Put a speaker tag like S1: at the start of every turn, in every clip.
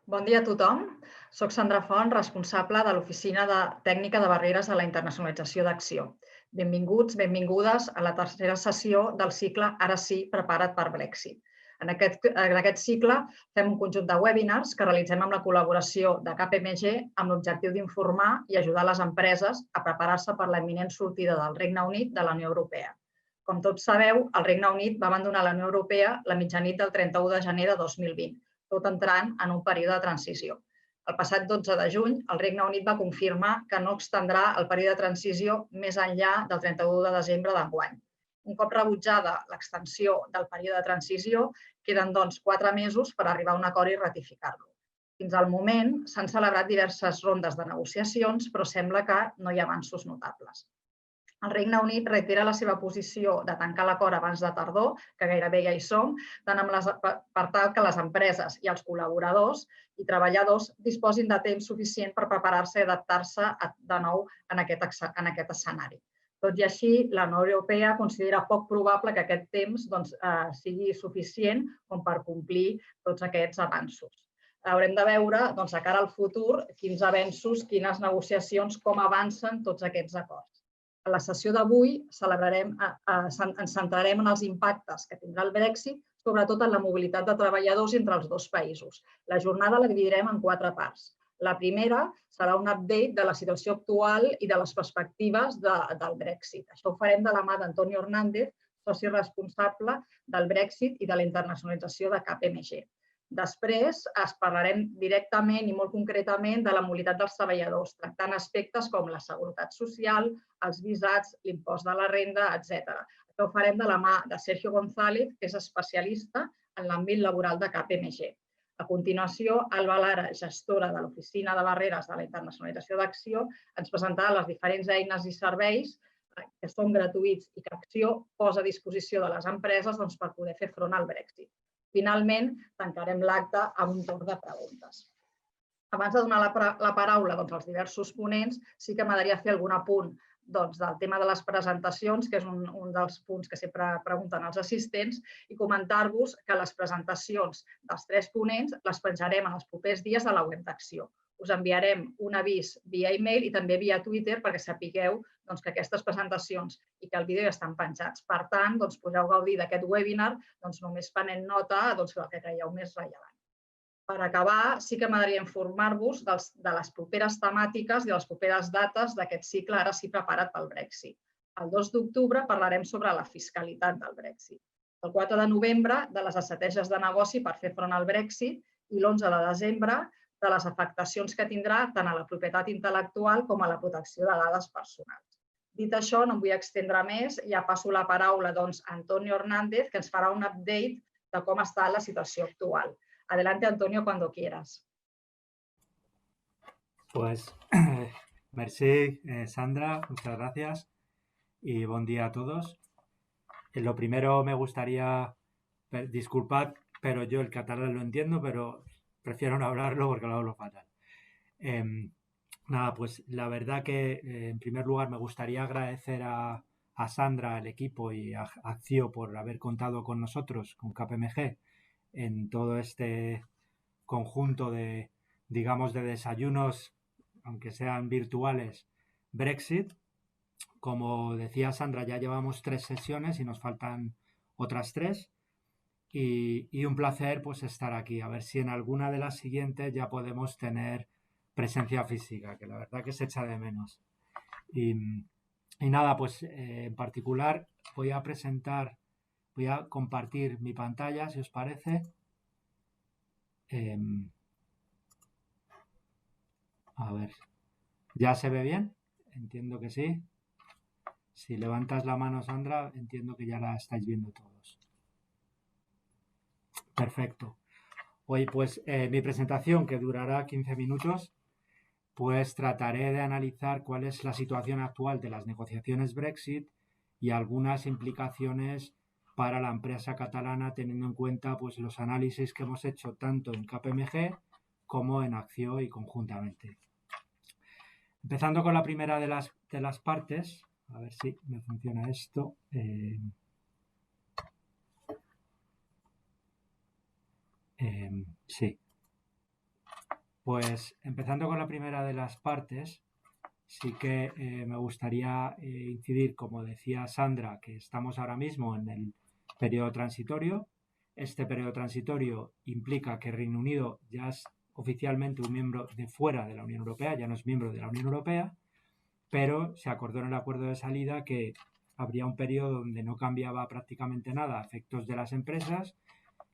S1: Bon dia a tothom. Soc Sandra Font, responsable de l'Oficina Tècnica de Barreres a la Internacionalització d'Acció. Benvinguts, benvingudes a la tercera sessió del cicle Ara sí, prepara't per Brexit. En aquest cicle fem un conjunt de webinars que realitzem amb la col·laboració de KPMG amb l'objectiu d'informar i ajudar les empreses a preparar-se per la imminent sortida del Regne Unit de la Unió Europea. Com tots sabeu, el Regne Unit va abandonar la Unió Europea la mitjanit del 31 de gener de 2020, tot entrant en un període de transició. El passat 12 de juny, el Regne Unit va confirmar que no extendrà el període de transició més enllà del 31 de desembre d'enguany. Un cop rebutjada l'extensió del període de transició, queden, doncs, 4 mesos per arribar a un acord i ratificar-lo. Fins al moment s'han celebrat diverses rondes de negociacions, però sembla que no hi ha avanços notables. El Regne Unit reitera la seva posició de tancar l'acord abans de tardor, que gairebé ja hi som, per tal que les empreses i els col·laboradors i treballadors disposin de temps suficient per preparar-se i adaptar-se de nou en aquest escenari. Tot i així, la Unió Europea considera poc probable que aquest temps sigui suficient com per complir tots aquests avanços. Haurem de veure, de cara al futur, quins avenços, quines negociacions, com avancen tots aquests acords. A la sessió d'avui ens centrarem en els impactes que tindrà el Brexit, sobretot en la mobilitat de treballadors entre els dos països. La jornada la dividirem en 4 parts. La primera serà un update de la situació actual i de les perspectives del Brexit. Això ho farem de la mà d'Antonio Hernández, soci responsable del Brexit i de la internacionalització de KPMG. Després parlarem directament i molt concretament de la mobilitat dels treballadors, tractant aspectes com la seguretat social, els visats, l'impost de la renda, etc. Això ho farem de la mà de Sergio González, que és especialista en l'àmbit laboral de KPMG. A continuació, Alba Lara, gestora de l'Oficina de Barreres de la Internacionalització d'Acció, ens presentarà les diferents eines i serveis que són gratuïts i que Acció posa a disposició de les empreses per poder fer front al Brexit. Finalment, tancarem l'acte amb un torn de preguntes. Abans de donar la paraula als diversos ponents, sí que m'agradaria fer algun apunt del tema de les presentacions, que és un dels punts que sempre pregunten els assistents, i comentar-vos que les presentacions dels 3 ponents les penjarem en els propers dies a la web d'Acció. Us enviarem un avís via e-mail i també via Twitter perquè sapigueu que aquestes presentacions i que el vídeo ja estan penjats. Per tant, podeu gaudir d'aquest webinar només prenent nota del que creieu més rellevant. Per acabar, sí que m'agradaria informar-vos de les properes temàtiques i de les properes dates d'aquest cicle Ara sí, prepara't pel Brexit. El 2 d'octubre parlarem sobre la fiscalitat del Brexit. El 4 de novembre, de les estratègies de negoci per fer front al Brexit, i l'11 de desembre, de les afectacions que tindrà tant a la propietat intel·lectual com a la protecció de dades personals. Dit això, no em vull extendre més, ja passo la paraula a Antonio Hernández, que ens farà un update de com està la situació actual. Adelante, Antonio, cuando quieras.
S2: Pues, merci, Sandra, muchas gracias y buen día a todos. Lo primero me gustaría, disculpad, pero yo el catalán lo entiendo, pero prefiero no hablarlo porque lo hablo fatal. Nada, pues la verdad que en primer lugar me gustaría agradecer a Sandra, al equipo y a Acció por haber contado con nosotros, con KPMG, en todo este conjunto de, digamos, de desayunos, aunque sean virtuales, Brexit. Como decía Sandra, ya llevamos 3 sesiones y nos faltan otras 3 y un placer pues estar aquí. A ver si en alguna de las siguientes ya podemos tener presencia física, que la verdad que se echa de menos. Y nada, pues en particular voy a compartir mi pantalla, si os parece. A ver, ¿ya se ve bien? Entiendo que sí. Si levantas la mano, Sandra, entiendo que ya la estáis viendo todos. Perfecto. Hoy, pues, mi presentación, que durará 15 minutos, pues trataré de analizar cuál es la situación actual de las negociaciones Brexit y algunas implicaciones para la empresa catalana, teniendo en cuenta pues, los análisis que hemos hecho tanto en KPMG como en Acció y conjuntamente. Empezando con la primera de las partes, a ver si me funciona esto. Sí. Pues empezando con la primera de las partes, sí que me gustaría incidir, como decía Sandra, que estamos ahora mismo en el periodo transitorio. Este periodo transitorio implica que Reino Unido ya es oficialmente un miembro de fuera de la Unión Europea, ya no es miembro de la Unión Europea, pero se acordó en el acuerdo de salida que habría un periodo donde no cambiaba prácticamente nada a efectos de las empresas,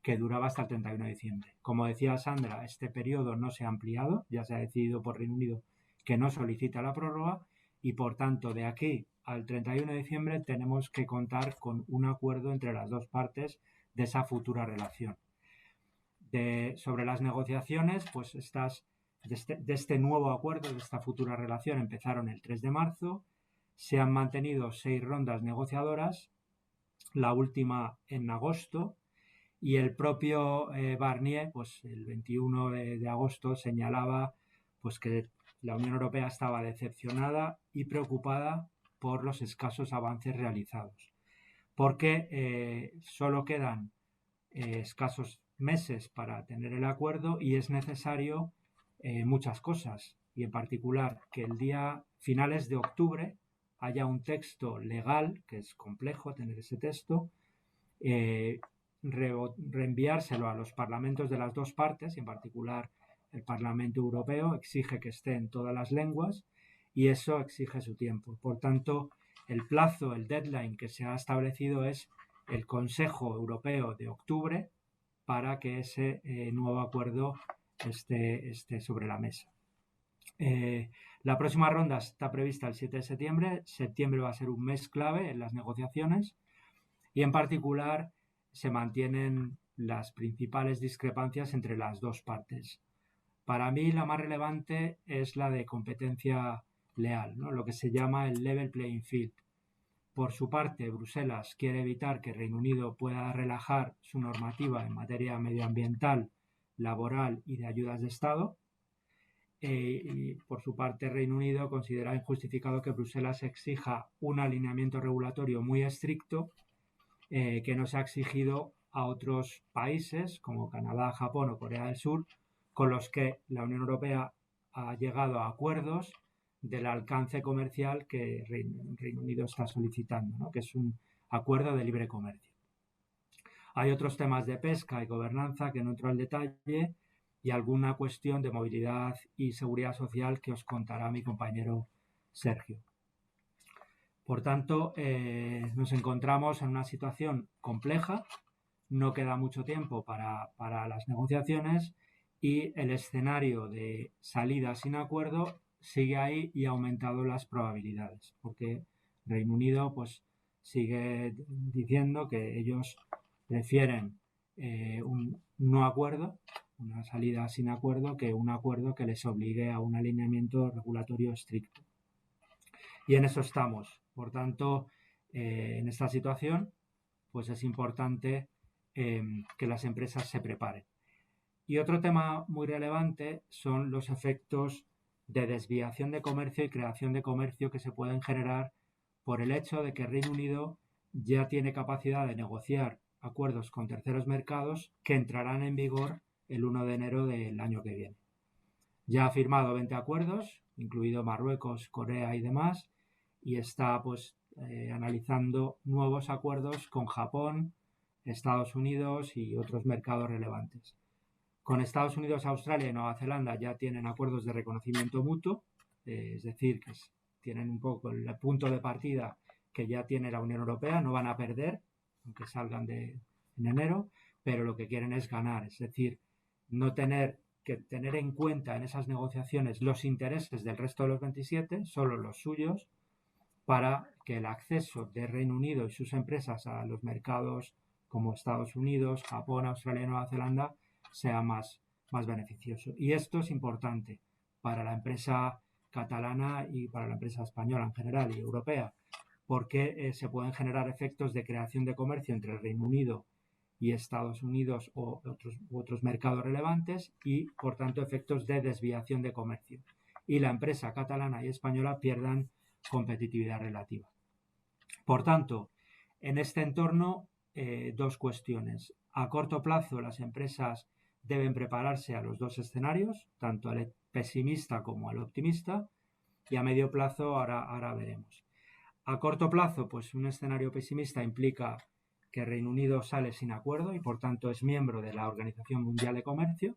S2: que duraba hasta el 31 de diciembre. Como decía Sandra, este periodo no se ha ampliado, ya se ha decidido por Reino Unido que no solicita la prórroga y, por tanto, de aquí al 31 de diciembre tenemos que contar con un acuerdo entre las dos partes de esa futura relación. Sobre las negociaciones, pues de este nuevo acuerdo, de esta futura relación, empezaron el 3 de marzo, se han mantenido 6 rondas negociadoras, la última en agosto, y el propio Barnier, pues el 21 de agosto, señalaba pues que la Unión Europea estaba decepcionada y preocupada por los escasos avances realizados, porque solo quedan escasos meses para tener el acuerdo y es necesario muchas cosas, y en particular que el día finales de octubre haya un texto legal, que es complejo tener ese texto, reenviárselo a los parlamentos de las dos partes, y en particular el Parlamento Europeo exige que esté en todas las lenguas y eso exige su tiempo. Por tanto, el plazo, el deadline que se ha establecido es el Consejo Europeo de octubre para que ese nuevo acuerdo esté sobre la mesa. La próxima ronda está prevista el 7 de septiembre. Septiembre va a ser un mes clave en las negociaciones y en particular se mantienen las principales discrepancias entre las dos partes. Para mí la más relevante es la de competencia leal, ¿no? Lo que se llama el level playing field. Por su parte, Bruselas quiere evitar que Reino Unido pueda relajar su normativa en materia medioambiental, laboral y de ayudas de Estado. Y por su parte, Reino Unido considera injustificado que Bruselas exija un alineamiento regulatorio muy estricto que no se ha exigido a otros países como Canadá, Japón o Corea del Sur, con los que la Unión Europea ha llegado a acuerdos del alcance comercial que Reino Unido está solicitando, ¿no? Que es un acuerdo de libre comercio. Hay otros temas de pesca y gobernanza que no entro al detalle y alguna cuestión de movilidad y seguridad social que os contará mi compañero Sergio. Por tanto, nos encontramos en una situación compleja, no queda mucho tiempo para las negociaciones y el escenario de salida sin acuerdo sigue ahí y ha aumentado las probabilidades, porque Reino Unido pues sigue diciendo que ellos prefieren un no acuerdo, una salida sin acuerdo, que un acuerdo que les obligue a un alineamiento regulatorio estricto. Y en eso estamos. Por tanto, en esta situación, pues es importante que las empresas se preparen. Y otro tema muy relevante son los efectos de desviación de comercio y creación de comercio que se pueden generar por el hecho de que Reino Unido ya tiene capacidad de negociar acuerdos con terceros mercados que entrarán en vigor el 1 de enero del año que viene. Ya ha firmado 20 acuerdos, incluido Marruecos, Corea y demás, y está pues analizando nuevos acuerdos con Japón, Estados Unidos y otros mercados relevantes. Con Estados Unidos, Australia y Nueva Zelanda ya tienen acuerdos de reconocimiento mutuo, es decir, que tienen un poco el punto de partida que ya tiene la Unión Europea, no van a perder, aunque salgan en enero, pero lo que quieren es ganar, es decir, no tener que tener en cuenta en esas negociaciones los intereses del resto de los 27, solo los suyos, para que el acceso de Reino Unido y sus empresas a los mercados como Estados Unidos, Japón, Australia y Nueva Zelanda sea más beneficioso. Y esto es importante para la empresa catalana y para la empresa española en general y europea, porque se pueden generar efectos de creación de comercio entre el Reino Unido y Estados Unidos o otros mercados relevantes y, por tanto, efectos de desviación de comercio. Y la empresa catalana y española pierdan competitividad relativa. Por tanto, en este entorno, dos cuestiones. A corto plazo, las empresas deben prepararse a los dos escenarios, tanto al pesimista como al optimista, y a medio plazo ahora veremos. A corto plazo, pues un escenario pesimista implica que Reino Unido sale sin acuerdo y por tanto es miembro de la Organización Mundial de Comercio,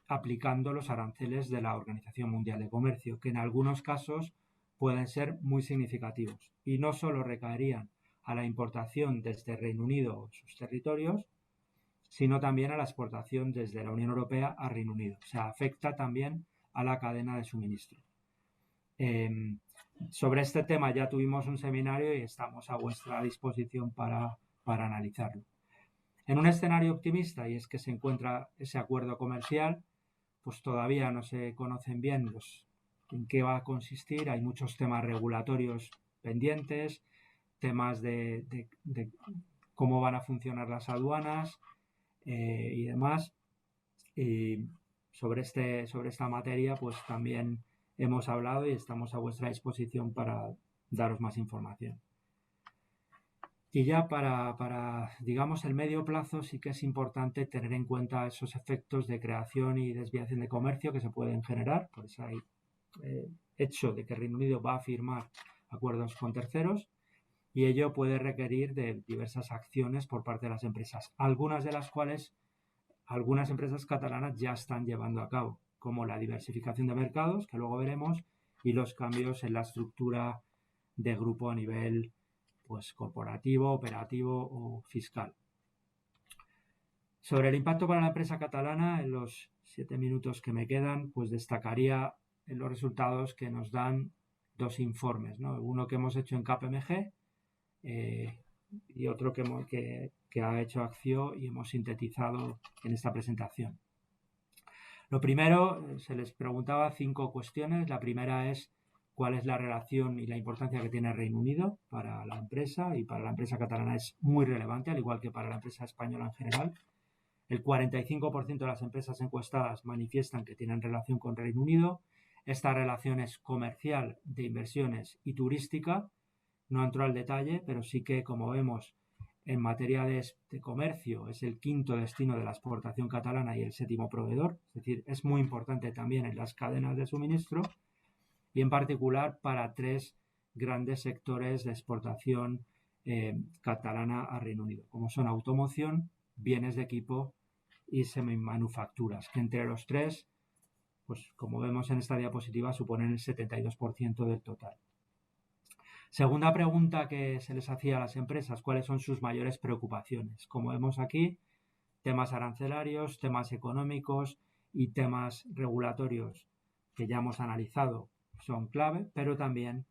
S2: aplicando los aranceles de la Organización Mundial de Comercio, que en algunos casos pueden ser muy significativos y no solo recaerían a la importación desde Reino Unido o sus territorios, sino también a la exportación desde la Unión Europea a Reino Unido. O sea, afecta también a la cadena de suministro. Sobre este tema ya tuvimos un seminario y estamos a vuestra disposición para analizarlo. En un escenario optimista, y es que se encuentra ese acuerdo comercial, pues todavía no se conocen bien en qué va a consistir. Hay muchos temas regulatorios pendientes, temas de cómo van a funcionar las aduanas y demás. Y sobre esta materia, pues también hemos hablado y estamos a vuestra disposición para daros más información. Y ya para, digamos, el medio plazo sí que es importante tener en cuenta esos efectos de creación y desviación de comercio que se pueden generar por ese hecho de que Reino Unido va a firmar acuerdos con terceros, y ello puede requerir de diversas acciones por parte de las empresas, algunas de las cuales algunas empresas catalanas ya están llevando a cabo, como la diversificación de mercados, que luego veremos, y los cambios en la estructura de grupo a nivel pues corporativo, operativo o fiscal. Sobre el impacto para la empresa catalana, en los 7 minutos que me quedan, pues destacaría en los resultados que nos dan dos informes, ¿no? Uno que hemos hecho en KPMG y otro que ha hecho Acció y hemos sintetizado en esta presentación. Lo primero, se les preguntaba 5 cuestiones. La primera es cuál es la relación y la importancia que tiene Reino Unido para la empresa, y para la empresa catalana es muy relevante, al igual que para la empresa española en general. El 45% de las empresas encuestadas manifiestan que tienen relación con Reino Unido. Esta relación es comercial, de inversiones y turística. No entro al detalle, pero sí que, como vemos, en materia de comercio es el 5º destino de la exportación catalana y el 7º proveedor. Es decir, es muy importante también en las cadenas de suministro y en particular para 3 grandes sectores de exportación catalana a Reino Unido, como son automoción, bienes de equipo y semimanufacturas, que entre los 3, pues como vemos en esta diapositiva, suponen el 72% del total. Segunda pregunta que se les hacía a las empresas: ¿cuáles son sus mayores preocupaciones? Como vemos aquí, temas arancelarios, temas económicos y temas regulatorios que ya hemos analizado son clave, pero también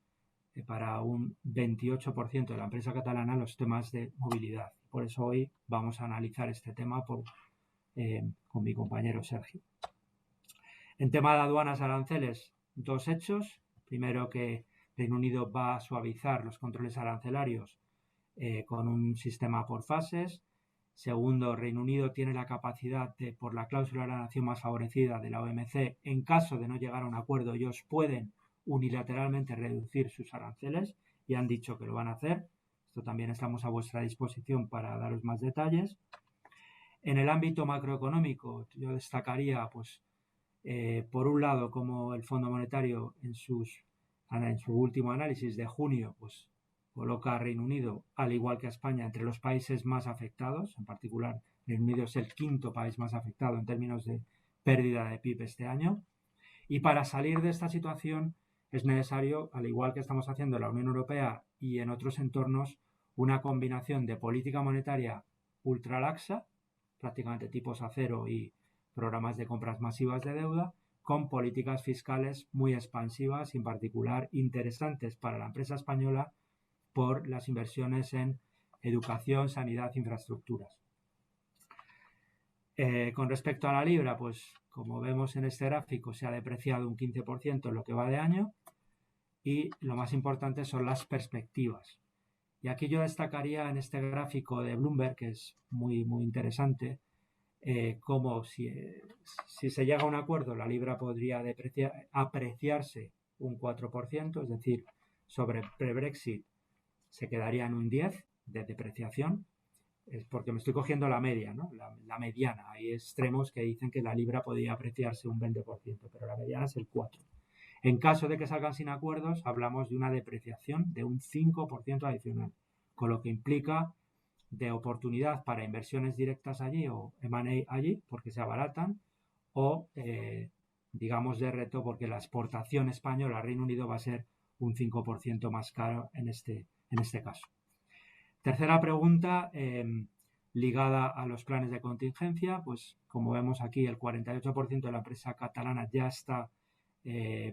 S2: para un 28% de la empresa catalana los temas de movilidad. Por eso hoy vamos a analizar este tema con mi compañero Sergio. En tema de aduanas aranceles, 2 hechos. Primero, que Reino Unido va a suavizar los controles arancelarios con un sistema por fases. Segundo, Reino Unido tiene la capacidad de, por la cláusula de la nación más favorecida de la OMC, en caso de no llegar a un acuerdo, ellos pueden unilateralmente reducir sus aranceles y han dicho que lo van a hacer. Esto también estamos a vuestra disposición para daros más detalles. En el ámbito macroeconómico, yo destacaría, pues, por un lado, como el Fondo Monetario en su último análisis de junio, pues coloca a Reino Unido, al igual que a España, entre los países más afectados. En particular, Reino Unido es el 5º país más afectado en términos de pérdida de PIB este año. Y para salir de esta situación es necesario, al igual que estamos haciendo en la Unión Europea y en otros entornos, una combinación de política monetaria ultralaxa, prácticamente tipos a cero y programas de compras masivas de deuda, con políticas fiscales muy expansivas y en particular interesantes para la empresa española por las inversiones en educación, sanidad e infraestructuras. Con respecto a la libra, pues como vemos en este gráfico, se ha depreciado un 15% en lo que va de año, y lo más importante son las perspectivas. Y aquí yo destacaría en este gráfico de Bloomberg, que es muy, muy interesante, como si se llega a un acuerdo, la libra podría apreciarse un 4%, es decir, sobre pre-Brexit se quedaría en un 10% de depreciación, es porque me estoy cogiendo la media, ¿no? La mediana. Hay extremos que dicen que la libra podría apreciarse un 20%, pero la mediana es el 4%. En caso de que salgan sin acuerdos, hablamos de una depreciación de un 5% adicional, con lo que implica de oportunidad para inversiones directas allí o M&A allí, porque se abaratan, o digamos de reto porque la exportación española al Reino Unido va a ser un 5% más caro en este caso. Tercera pregunta, ligada a los planes de contingencia, pues como vemos aquí el 48% de la empresa catalana ya está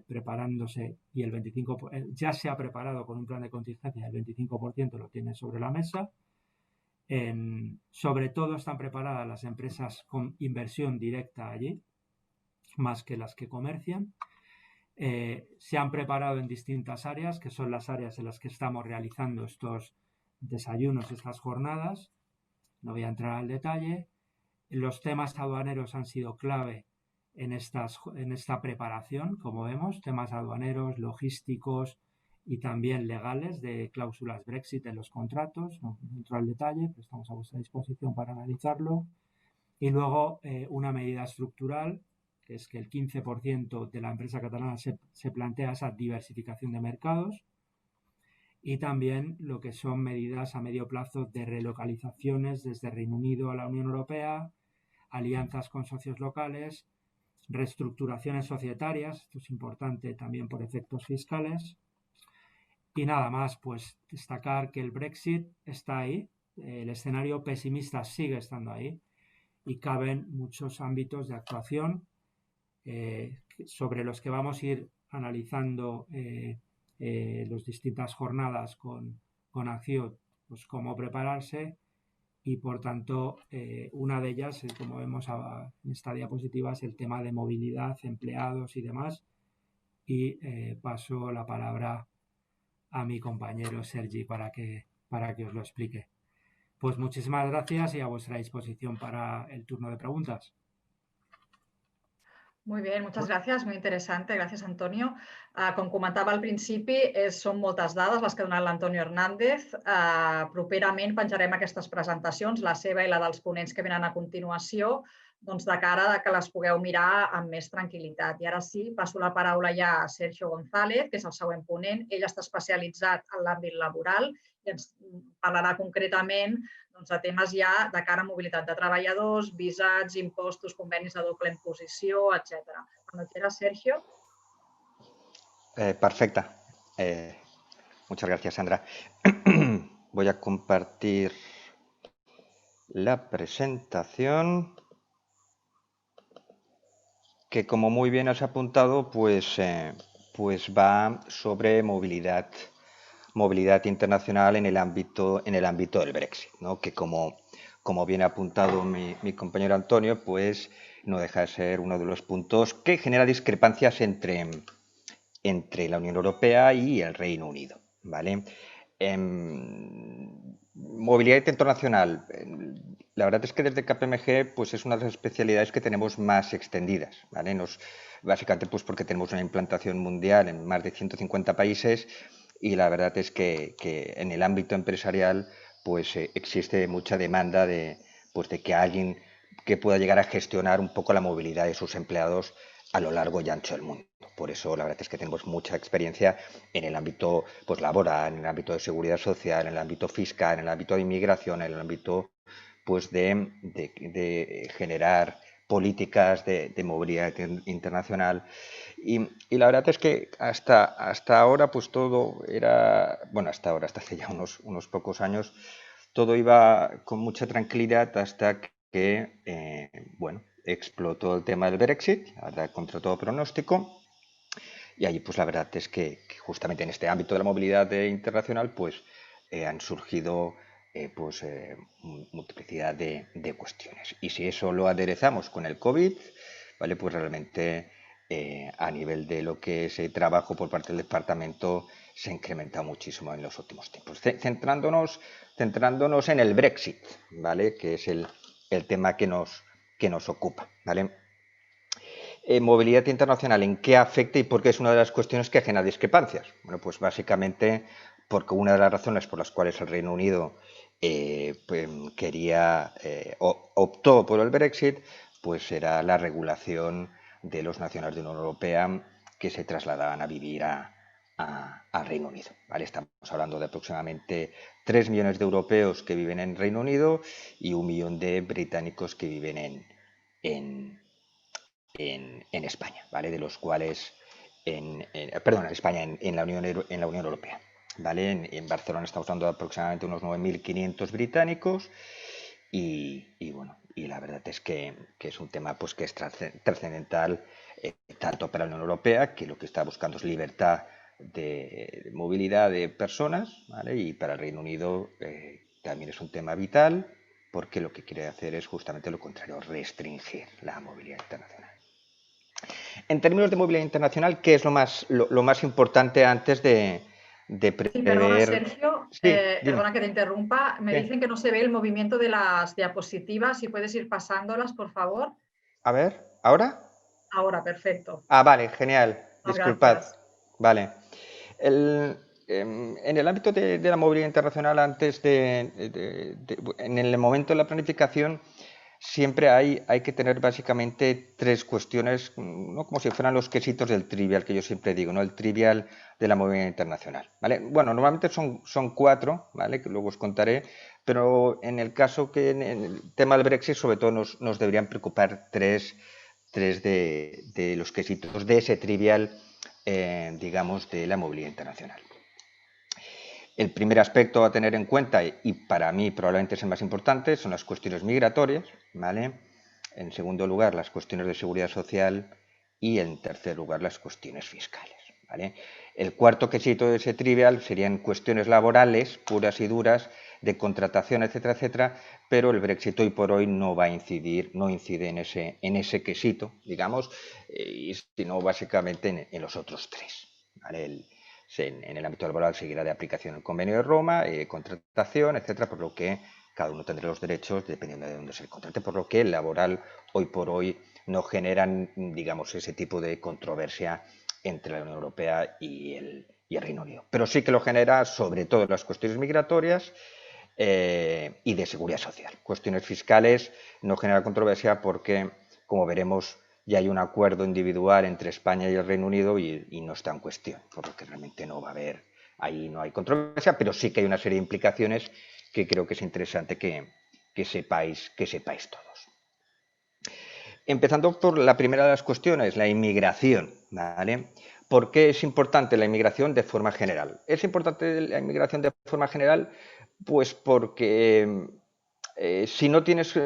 S2: preparándose y el 25% ya se ha preparado con un plan de contingencia, el 25% lo tiene sobre la mesa. Sobre todo están preparadas las empresas con inversión directa allí, más que las que comercian. Se han preparado en distintas áreas, que son las áreas en las que estamos realizando estos desayunos, estas jornadas. No voy a entrar al detalle. Los temas aduaneros han sido clave en esta preparación, como vemos, temas aduaneros, logísticos y también legales de cláusulas Brexit en los contratos. No entro al detalle, pero estamos a vuestra disposición para analizarlo. Y luego una medida estructural, que es que el 15% de la empresa catalana se plantea esa diversificación de mercados, y también lo que son medidas a medio plazo de relocalizaciones desde Reino Unido a la Unión Europea, alianzas con socios locales, reestructuraciones societarias, esto es importante también por efectos fiscales, y nada más, pues destacar que el Brexit está ahí, el escenario pesimista sigue estando ahí y caben muchos ámbitos de actuación sobre los que vamos a ir analizando las distintas jornadas con acción, pues cómo prepararse y por tanto una de ellas, como vemos en esta diapositiva, es el tema de movilidad, empleados y demás. Y paso la palabra a mi compañero Sergi para que os lo explique. Pues muchísimas gracias y a vuestra disposición para el turno de preguntas.
S1: Molt bé, moltes gràcies, molt interessant, gràcies Antonio. Com comentava al principi, són moltes dades les que ha donat l'Antonio Hernández. Properament penjarem aquestes presentacions, la seva i la dels ponents que venen a continuació, doncs de cara a que les pugueu mirar amb més tranquil·litat. I ara sí, passo la paraula ja a Sergio González, que és el següent ponent. Ell està especialitzat en l'àmbit laboral i ens parlarà concretament de temes ja de cara a mobilitat de treballadors, visats, impostos, convenis de doble imposició, etc. Cuando quieras, Sergio.
S3: Perfecta. Muchas gracias, Sandra. Voy a compartir la presentación que, como muy bien has apuntado, pues va sobre movilidad internacional en el ámbito del Brexit, ¿no? Que como bien ha apuntado mi compañero Antonio, pues no deja de ser uno de los puntos que genera discrepancias entre la Unión Europea y el Reino Unido, ¿vale? Movilidad internacional. La verdad es que desde KPMG pues es una de las especialidades que tenemos más extendidas, ¿vale? Básicamente pues porque tenemos una implantación mundial en más de 150 países y la verdad es que en el ámbito empresarial pues existe mucha demanda de que alguien que pueda llegar a gestionar un poco la movilidad de sus empleados a lo largo y ancho del mundo. Por eso la verdad es que tenemos mucha experiencia en el ámbito pues laboral, en el ámbito de seguridad social, en el ámbito fiscal, en el ámbito de inmigración, en el ámbito pues de generar políticas de movilidad internacional. Y la verdad es que hasta ahora pues todo era, bueno, hasta hace ya unos pocos años, todo iba con mucha tranquilidad hasta que, bueno, explotó el tema del Brexit, la verdad, contra todo pronóstico. Y allí pues la verdad es que justamente en este ámbito de la movilidad internacional pues han surgido multiplicidad de cuestiones. Y si eso lo aderezamos con el COVID, ¿vale? Pues realmente a nivel de lo que es el trabajo por parte del departamento se ha incrementado muchísimo en los últimos tiempos. Centrándonos en el Brexit, ¿vale? Que es el tema que nos ocupa, ¿vale? Movilidad internacional, ¿en qué afecta y por qué es una de las cuestiones que genera discrepancias? Bueno, pues básicamente porque una de las razones por las cuales el Reino Unido pues, optó por el Brexit, pues era la regulación de los nacionales de la Unión Europea que se trasladaban a vivir al Reino Unido. ¿Vale? Estamos hablando de aproximadamente 3 millones de europeos que viven en Reino Unido y 1 millón de británicos que viven en España, ¿vale? De los cuales en España, en la Unión Europea. ¿Vale? En Barcelona estamos hablando de aproximadamente unos 9.500 británicos bueno, y la verdad es que es un tema pues, que es trascendental tanto para la Unión Europea, que lo que está buscando es libertad de movilidad de personas, ¿vale? Y para el Reino Unido también es un tema vital, porque lo que quiere hacer es justamente lo contrario, restringir la movilidad internacional. En términos de movilidad internacional, ¿qué es lo más importante antes de
S1: Sí, perdona,
S3: prever?
S1: Sergio,
S3: Sí, dime.
S1: perdona que te interrumpa. Me
S3: Sí.
S1: dicen que no se ve el movimiento de las diapositivas. Si puedes ir pasándolas, por favor.
S3: A ver, ¿ahora?
S1: Ahora, perfecto.
S3: Ah, vale, genial.
S1: No,
S3: Disculpad.
S1: gracias.
S3: Vale. En el ámbito de la movilidad internacional, en el momento de la planificación, siempre hay que tener básicamente tres cuestiones, ¿no? Como si fueran los quesitos del trivial, que yo siempre digo, ¿no? El trivial de la movilidad internacional, ¿vale? Bueno, normalmente son cuatro, ¿vale? Que luego os contaré, pero en el caso que en el tema del Brexit, sobre todo nos deberían preocupar tres de los quesitos de ese trivial, digamos, de la movilidad internacional. El primer aspecto a tener en cuenta, y para mí probablemente es el más importante, son las cuestiones migratorias, ¿vale? En segundo lugar, las cuestiones de seguridad social y en tercer lugar, las cuestiones fiscales, ¿vale? El cuarto quesito de ese trivial serían cuestiones laborales, puras y duras, de contratación, etcétera, etcétera, pero el Brexit hoy por hoy no va a incidir, no incide en ese quesito, digamos, sino básicamente en los otros tres, ¿vale? En el ámbito laboral seguirá de aplicación el Convenio de Roma, contratación, etcétera, por lo que cada uno tendrá los derechos dependiendo de dónde se contrate, por lo que el laboral hoy por hoy no generan, digamos, ese tipo de controversia entre la Unión Europea y el Reino Unido. Pero sí que lo genera sobre todo las cuestiones migratorias y de seguridad social. Cuestiones fiscales no genera controversia porque, como veremos, ya hay un acuerdo individual entre España y el Reino Unido y no está en cuestión, por lo que realmente no va a haber, ahí no hay controversia, pero sí que hay una serie de implicaciones que creo que es interesante que sepáis todos. Empezando por la primera de las cuestiones, la inmigración, ¿vale? ¿Por qué es importante la inmigración de forma general? Es importante la inmigración de forma general, pues porque si no tienes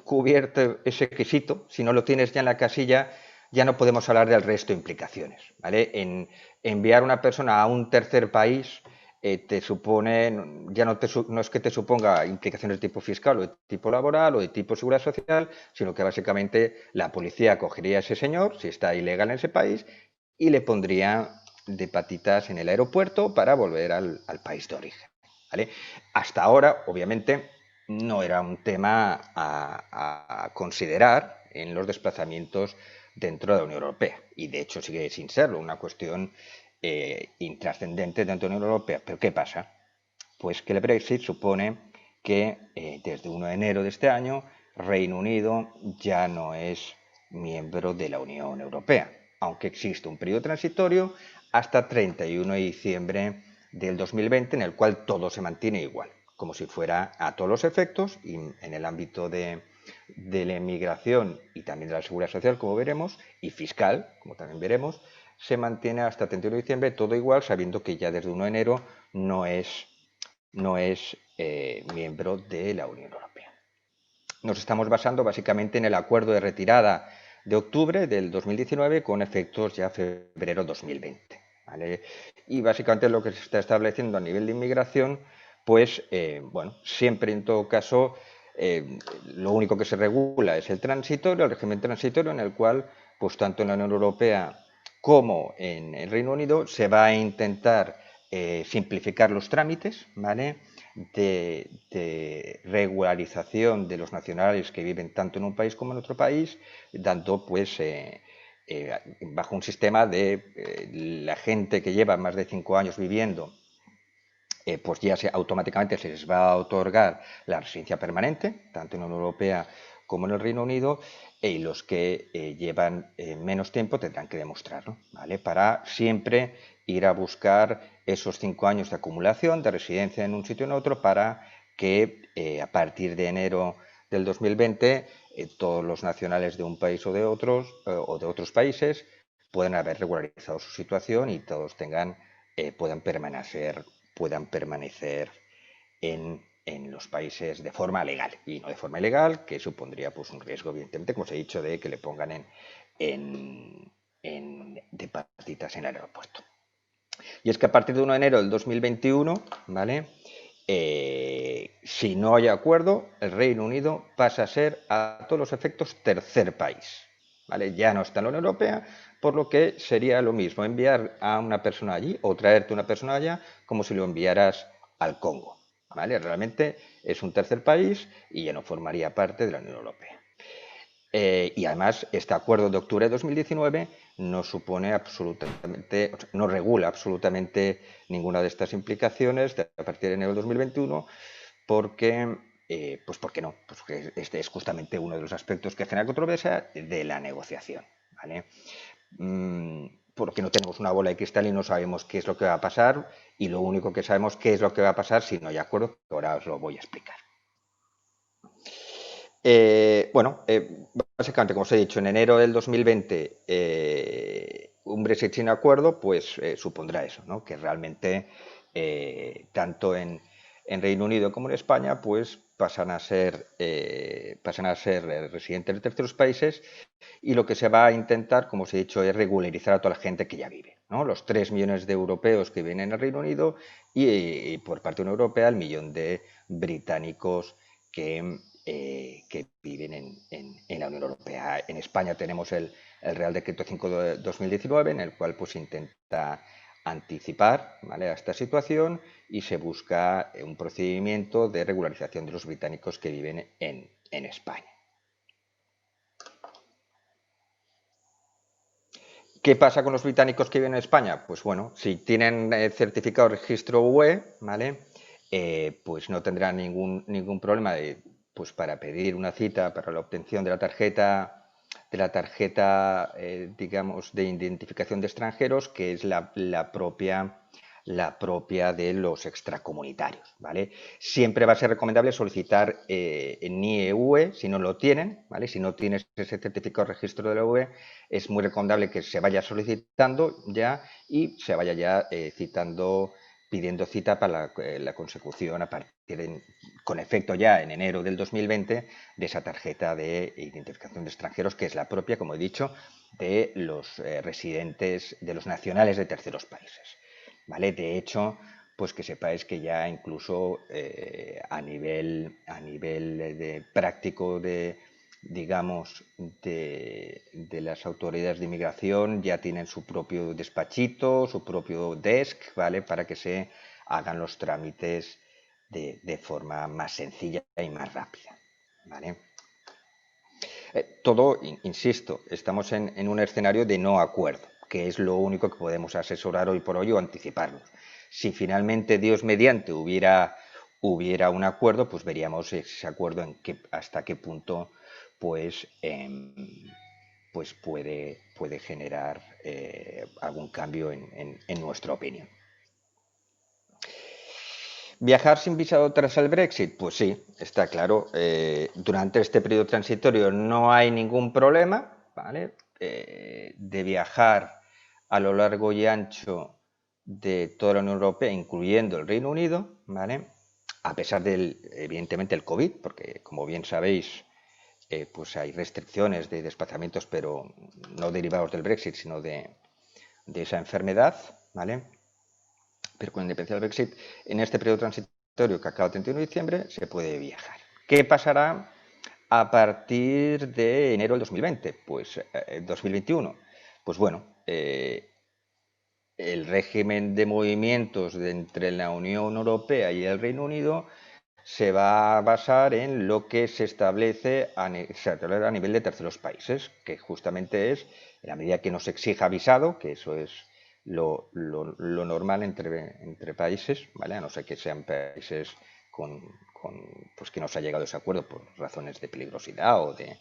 S3: cubierto ese quesito, si no lo tienes ya en la casilla, ya no podemos hablar del resto de implicaciones, ¿vale? En enviar una persona a un tercer país te supone, ya no es que te suponga implicaciones de tipo fiscal o de tipo laboral o de tipo seguridad social, sino que básicamente la policía cogería a ese señor, si está ilegal en ese país, y le pondría de patitas en el aeropuerto para volver al país de origen, ¿vale? Hasta ahora, obviamente, no era un tema a considerar en los desplazamientos dentro de la Unión Europea, y de hecho sigue sin serlo, una cuestión intrascendente dentro de la Unión Europea. ¿Pero qué pasa? Pues que el Brexit supone que desde 1 de enero de este año Reino Unido ya no es miembro de la Unión Europea, aunque existe un periodo transitorio hasta 31 de diciembre del 2020 en el cual todo se mantiene igual, como si fuera a todos los efectos, y en el ámbito de la inmigración y también de la seguridad social, como veremos, y fiscal, como también veremos, se mantiene hasta 31 de diciembre todo igual, sabiendo que ya desde 1 de enero no es miembro de la Unión Europea. Nos estamos basando básicamente en el acuerdo de retirada de octubre del 2019 con efectos ya febrero 2020. ¿Vale? Y básicamente lo que se está estableciendo a nivel de inmigración, pues, bueno, siempre en todo caso, lo único que se regula es el transitorio, el régimen transitorio, en el cual, pues tanto en la Unión Europea como en el Reino Unido se va a intentar simplificar los trámites, ¿vale? De regularización de los nacionales que viven tanto en un país como en otro país, dando pues bajo un sistema de la gente que lleva más de 5 años viviendo pues ya automáticamente se les va a otorgar la residencia permanente, tanto en la Unión Europea como en el Reino Unido, y los que llevan menos tiempo tendrán que demostrarlo, ¿vale? Para siempre ir a buscar esos 5 años de acumulación de residencia en un sitio o en otro para que a partir de enero del 2020 todos los nacionales de un país o de otros países puedan haber regularizado su situación y todos puedan permanecer en los países de forma legal y no de forma ilegal, que supondría pues un riesgo, evidentemente, como os he dicho, de que le pongan de patitas en el aeropuerto. Y es que a partir de 1 de enero del 2021, ¿vale? Si no hay acuerdo, el Reino Unido pasa a ser a todos los efectos tercer país, ¿vale? Ya no está en la Unión Europea, por lo que sería lo mismo enviar a una persona allí o traerte una persona allá como si lo enviaras al Congo, ¿vale? Realmente es un tercer país y ya no formaría parte de la Unión Europea. Y además, este acuerdo de octubre de 2019 no supone absolutamente, o sea, no regula absolutamente ninguna de estas implicaciones a partir de enero de 2021, porque, pues porque no, pues porque este es justamente uno de los aspectos que genera controversia de la negociación, ¿vale? Porque no tenemos una bola de cristal y no sabemos qué es lo que va a pasar, y lo único que sabemos qué es lo que va a pasar si no hay acuerdo, que ahora os lo voy a explicar. Básicamente, como os he dicho, en enero del 2020 un Brexit sin acuerdo pues supondrá eso, ¿no? Que realmente tanto en Reino Unido como en España pues pasan a ser residentes de terceros países, y lo que se va a intentar, como os he dicho, es regularizar a toda la gente que ya vive, ¿no? Los 3 millones de europeos que viven en el Reino Unido y por parte de la Unión Europea el millón de británicos que viven en la Unión Europea. En España tenemos el Real Decreto 5 de 2019, en el cual pues intenta anticipar, ¿vale?, a esta situación, y se busca un procedimiento de regularización de los británicos que viven en España. ¿Qué pasa con los británicos que viven en España? Pues bueno, si tienen certificado de registro UE, ¿vale?, pues no tendrán ningún problema pues para pedir una cita para la obtención de la tarjeta digamos, de identificación de extranjeros, que es la propia de los extracomunitarios, ¿vale? Siempre va a ser recomendable solicitar NIE UE si no lo tienen, ¿vale? Si no tienes ese certificado de registro de la UE, es muy recomendable que se vaya solicitando ya y se vaya ya pidiendo cita para la consecución con efecto ya en enero del 2020 de esa tarjeta de identificación de extranjeros, que es la propia, como he dicho, de los residentes, de los nacionales de terceros países, ¿vale? De hecho, pues que sepáis que ya incluso a nivel práctico digamos, de las autoridades de inmigración ya tienen su propio despachito, su propio desk, ¿vale?, para que se hagan los trámites de forma más sencilla y más rápida, ¿vale? Todo, insisto, estamos en un escenario de no acuerdo, que es lo único que podemos asesorar hoy por hoy o anticiparnos. Si finalmente, Dios mediante, hubiera un acuerdo, pues veríamos ese acuerdo hasta qué punto pues puede generar algún cambio en nuestra opinión. ¿Viajar sin visado tras el Brexit? Pues sí, está claro. Durante este periodo transitorio no hay ningún problema, ¿vale?, de viajar a lo largo y ancho de toda la Unión Europea, incluyendo el Reino Unido, ¿vale?, a pesar evidentemente, el COVID, porque como bien sabéis, pues hay restricciones de desplazamientos, pero no derivados del Brexit, sino de esa enfermedad, ¿vale? Pero con independencia del Brexit, en este periodo transitorio que acaba el 31 de diciembre, se puede viajar. ¿Qué pasará a partir de enero del 2020? Pues 2021. Pues bueno, el régimen de movimientos entre la Unión Europea y el Reino Unido se va a basar en lo que se establece a nivel de terceros países, que justamente es, en la medida que nos exija visado, que eso es lo normal entre países, ¿vale? A no ser que sean países pues que no se ha llegado a ese acuerdo por razones de peligrosidad o de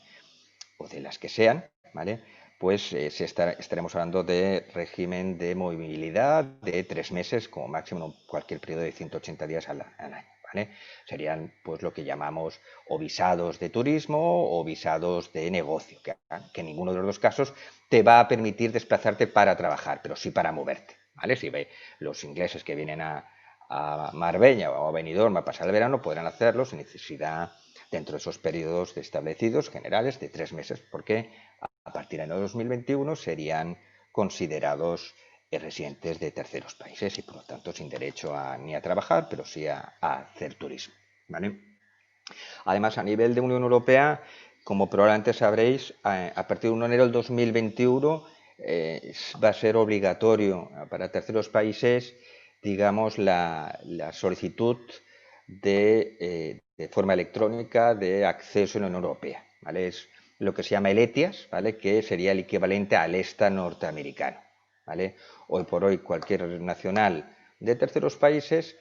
S3: las que sean, ¿vale? Pues estaremos hablando de régimen de movilidad de 3 meses como máximo en cualquier periodo de 180 días al año, ¿vale? Serían pues lo que llamamos o visados de turismo o visados de negocio, que en ninguno de los dos casos te va a permitir desplazarte para trabajar, pero sí para moverte, ¿vale? Si ve los ingleses que vienen a Marbella o a Benidorm a pasar el verano podrán hacerlo sin necesidad dentro de esos periodos establecidos generales de 3 meses, porque a partir del año 2021 serían considerados residentes de terceros países y por lo tanto sin derecho ni a trabajar, pero sí a hacer turismo, ¿vale? Además, a nivel de Unión Europea, como probablemente sabréis, a partir de 1 de enero del 2021 va a ser obligatorio para terceros países, digamos, la solicitud de forma electrónica de acceso en la Unión Europea, ¿vale? Es lo que se llama el ETIAS, ¿vale? Que sería el equivalente al ESTA norteamericano, ¿vale? Hoy por hoy cualquier nacional de terceros países,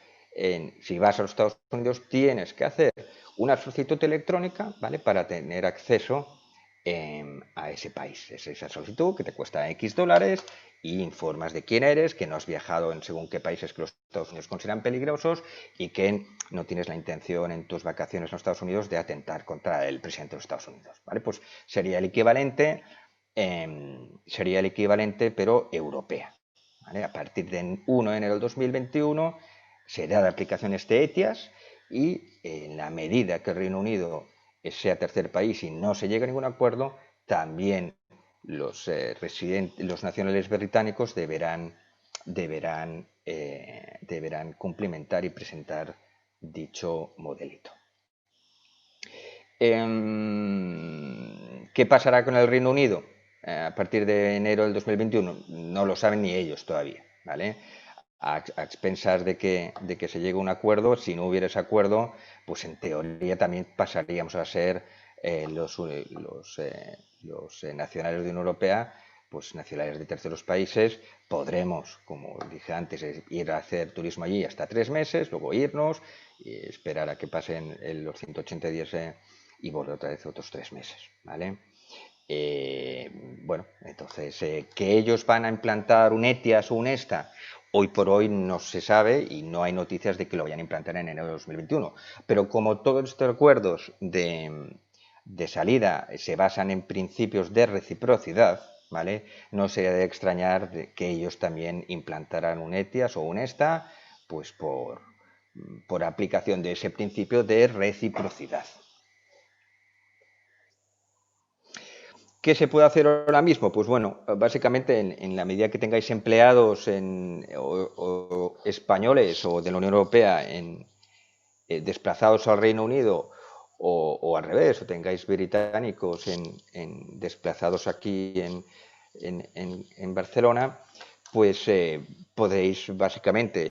S3: si vas a los Estados Unidos, tienes que hacer una solicitud electrónica, ¿vale? Para tener acceso a ese país. Es esa solicitud que te cuesta X dólares y informas de quién eres, que no has viajado en según qué países que los Estados Unidos consideran peligrosos y que no tienes la intención en tus vacaciones en los Estados Unidos de atentar contra el presidente de los Estados Unidos, ¿vale? Pues sería el equivalente, pero europea, ¿vale? A partir de 1 de enero del 2021 será de aplicación este ETIAS y en la medida que el Reino Unido sea tercer país y no se llegue a ningún acuerdo, también los nacionales británicos deberán cumplimentar y presentar dicho modelito. ¿Qué pasará con el Reino Unido a partir de enero del 2021? No lo saben ni ellos todavía, ¿vale? A expensas de que se llegue a un acuerdo. Si no hubiera ese acuerdo, pues en teoría también pasaríamos a ser los nacionales de la Unión Europea, pues nacionales de terceros países. Podremos, como dije antes, ir a hacer turismo allí hasta 3 meses, luego irnos y esperar a que pasen los 180 días y volver otra vez otros 3 meses, ¿vale? Bueno, entonces, que ellos van a implantar un ETIAS o un ESTA, hoy por hoy no se sabe y no hay noticias de que lo vayan a implantar en enero de 2021. Pero como todos estos acuerdos de salida se basan en principios de reciprocidad, ¿vale? No sería de extrañar que ellos también implantaran un ETIAS o un ESTA, pues por aplicación de ese principio de reciprocidad. ¿Qué se puede hacer ahora mismo? Pues bueno, básicamente en la medida que tengáis empleados o españoles o de la Unión Europea desplazados al Reino Unido o al revés, o tengáis británicos desplazados aquí en Barcelona, pues podéis básicamente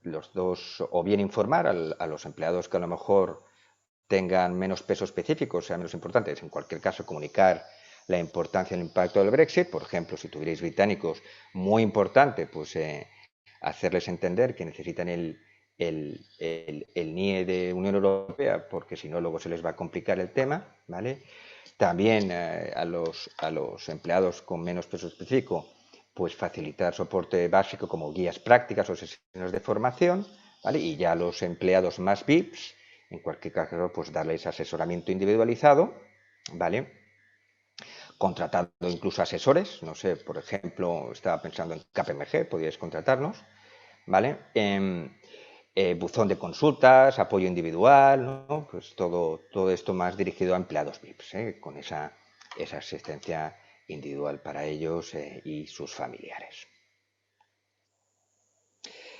S3: los dos o bien informar a los empleados que a lo mejor tengan menos peso específico, sean menos importantes. En cualquier caso, comunicar la importancia y el impacto del Brexit. Por ejemplo, si tuvierais británicos, muy importante, pues hacerles entender que necesitan el NIE de Unión Europea, porque si no, luego se les va a complicar el tema, ¿vale? También a los empleados con menos peso específico, pues facilitar soporte básico como guías prácticas o sesiones de formación, ¿vale? Y ya a los empleados más VIPs, en cualquier caso, pues darles asesoramiento individualizado, ¿vale? Contratando incluso asesores, no sé, por ejemplo, estaba pensando en KPMG, podríais contratarnos, ¿vale? Buzón de consultas, apoyo individual, ¿no? Pues todo esto más dirigido a empleados VIPs, con esa asistencia individual para ellos y sus familiares.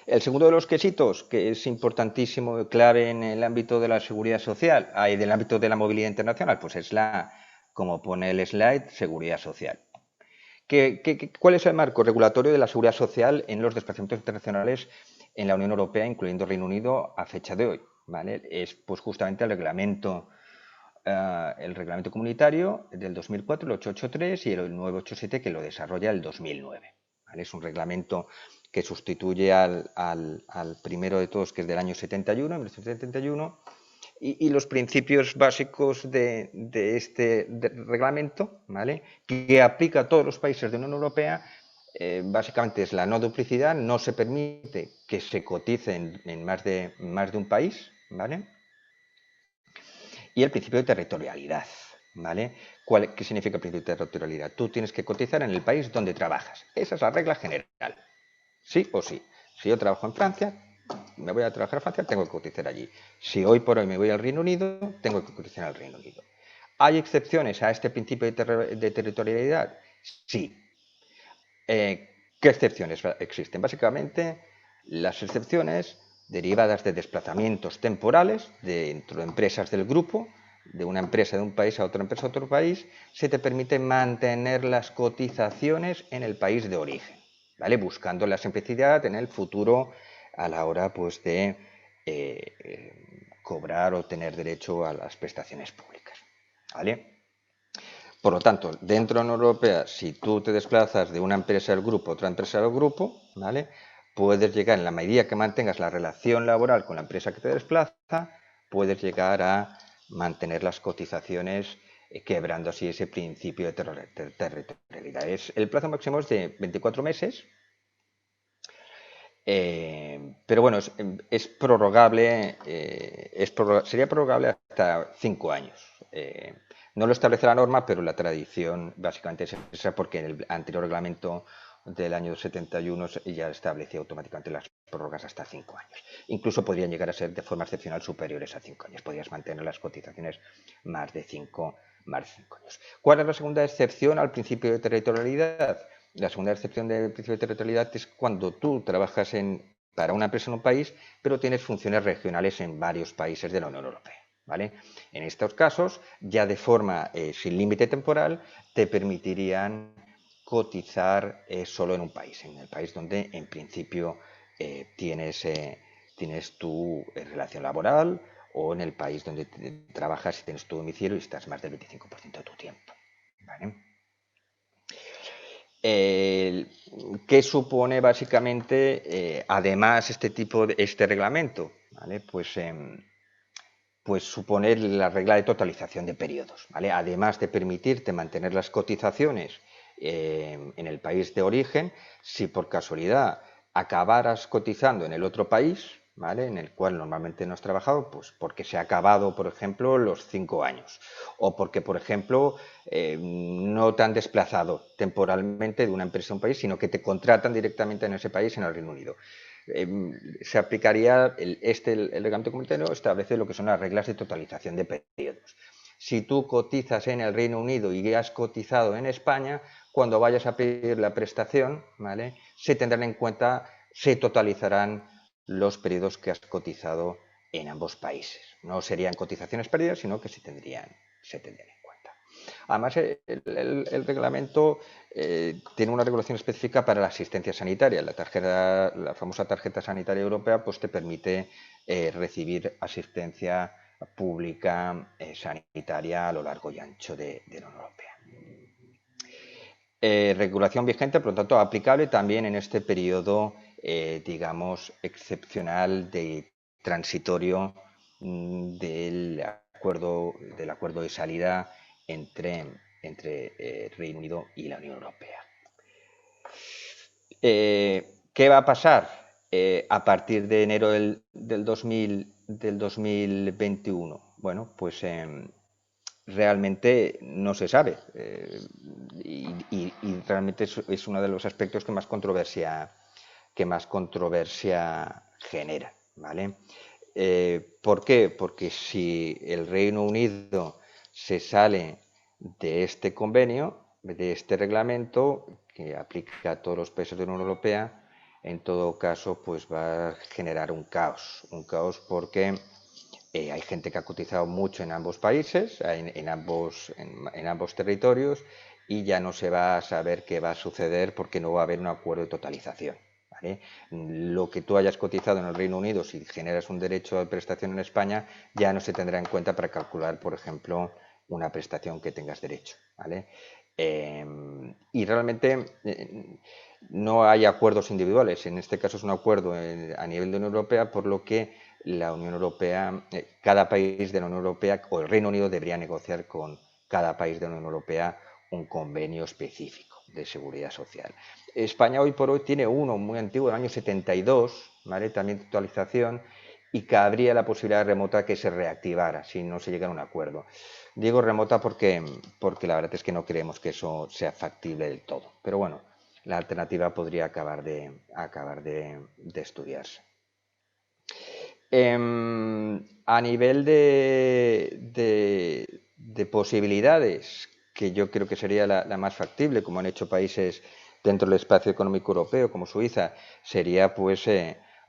S3: El segundo de los quesitos, que es importantísimo y clave en el ámbito de la seguridad social y del ámbito de la movilidad internacional, pues es como pone el slide, seguridad social. ¿Cuál es el marco regulatorio de la seguridad social en los desplazamientos internacionales en la Unión Europea, incluyendo Reino Unido, a fecha de hoy? ¿Vale? Es pues justamente el reglamento comunitario del 2004, el 883, y el 987 que lo desarrolla el 2009. ¿vale? Es un reglamento que sustituye al primero de todos, que es del año 71, 1971, y los principios básicos de este reglamento, ¿vale? Que aplica a todos los países de la Unión Europea, básicamente es la no duplicidad, no se permite que se cotice en más de un país, ¿vale? Y el principio de territorialidad, ¿vale? ¿Qué significa el principio de territorialidad? Tú tienes que cotizar en el país donde trabajas. Esa es la regla general, sí o sí. Si yo trabajo en Francia, me voy a trabajar a Francia, tengo que cotizar allí. Si hoy por hoy me voy al Reino Unido, tengo que cotizar al Reino Unido. ¿Hay excepciones a este principio de territorialidad? Sí. ¿Qué excepciones existen? Básicamente, las excepciones derivadas de desplazamientos temporales dentro de empresas del grupo, de una empresa de un país a otra empresa a otro país, se te permite mantener las cotizaciones en el país de origen, ¿vale? Buscando la simplicidad en el futuro a la hora pues, de cobrar o tener derecho a las prestaciones públicas, ¿vale? Por lo tanto, dentro de la Unión Europea, si tú te desplazas de una empresa del grupo a otra empresa del grupo, ¿vale? Puedes llegar, en la medida que mantengas la relación laboral con la empresa que te desplaza, puedes llegar a mantener las cotizaciones quebrando así ese principio de territorialidad. El plazo máximo es de 24 meses, pero bueno, es prorrogable, sería prorrogable hasta 5 años. No lo establece la norma, pero la tradición básicamente es esa, porque en el anterior reglamento del año 71 ya establecía automáticamente las prórrogas hasta 5 años. Incluso podrían llegar a ser de forma excepcional superiores a 5 años. Podrías mantener las cotizaciones más de 5 años. ¿Cuál es la segunda excepción al principio de territorialidad? La segunda excepción del principio de territorialidad es cuando tú trabajas para una empresa en un país, pero tienes funciones regionales en varios países de la Unión Europea, ¿vale? En estos casos, ya de forma sin límite temporal, te permitirían cotizar solo en un país, en el país donde en principio tienes tu relación laboral, o en el país donde trabajas y tienes tu domicilio y estás más del 25% de tu tiempo, ¿vale? ¿Qué supone básicamente, además, este reglamento? ¿Vale? Pues supone la regla de totalización de periodos, ¿vale? Además de permitirte mantener las cotizaciones en el país de origen, si por casualidad acabaras cotizando en el otro país, ¿vale? En el cual normalmente no has trabajado, pues porque se ha acabado, por ejemplo, los 5 años, o porque, por ejemplo, no te han desplazado temporalmente de una empresa a un país, sino que te contratan directamente en ese país, en el Reino Unido. Se aplicaría el reglamento comunitario, establece lo que son las reglas de totalización de periodos. Si tú cotizas en el Reino Unido y has cotizado en España, cuando vayas a pedir la prestación, ¿vale? Se tendrán en cuenta, se totalizarán los periodos que has cotizado en ambos países. No serían cotizaciones perdidas, sino que se tendrían en cuenta. Además, el reglamento tiene una regulación específica para la asistencia sanitaria. La famosa tarjeta sanitaria europea pues te permite recibir asistencia pública sanitaria a lo largo y ancho de la Unión Europea. Regulación vigente, por lo tanto, aplicable también en este periodo, digamos, excepcional de transitorio del acuerdo de salida entre Reino Unido y la Unión Europea. ¿Qué va a pasar a partir de enero del 2021? Bueno, pues realmente no se sabe y realmente es uno de los aspectos que más controversia genera, ¿vale? ¿Por qué? Porque si el Reino Unido se sale de este convenio, de este reglamento que aplica a todos los países de la Unión Europea, en todo caso pues va a generar un caos porque hay gente que ha cotizado mucho en ambos países, en ambos territorios, y ya no se va a saber qué va a suceder porque no va a haber un acuerdo de totalización, ¿vale? Lo que tú hayas cotizado en el Reino Unido, si generas un derecho de prestación en España, ya no se tendrá en cuenta para calcular, por ejemplo, una prestación que tengas derecho, ¿vale? Y realmente no hay acuerdos individuales. En este caso es un acuerdo a nivel de Unión Europea, por lo que la Unión Europea, cada país de la Unión Europea o el Reino Unido debería negociar con cada país de la Unión Europea un convenio específico de seguridad social. España hoy por hoy tiene uno muy antiguo, del año 72, ¿vale? También de actualización, y cabría la posibilidad remota que se reactivara si no se llegara a un acuerdo. Digo remota porque la verdad es que no creemos que eso sea factible del todo. Pero bueno, la alternativa podría acabar de estudiarse. A nivel de posibilidades, que yo creo que sería la más factible, como han hecho países dentro del espacio económico europeo, como Suiza, sería pues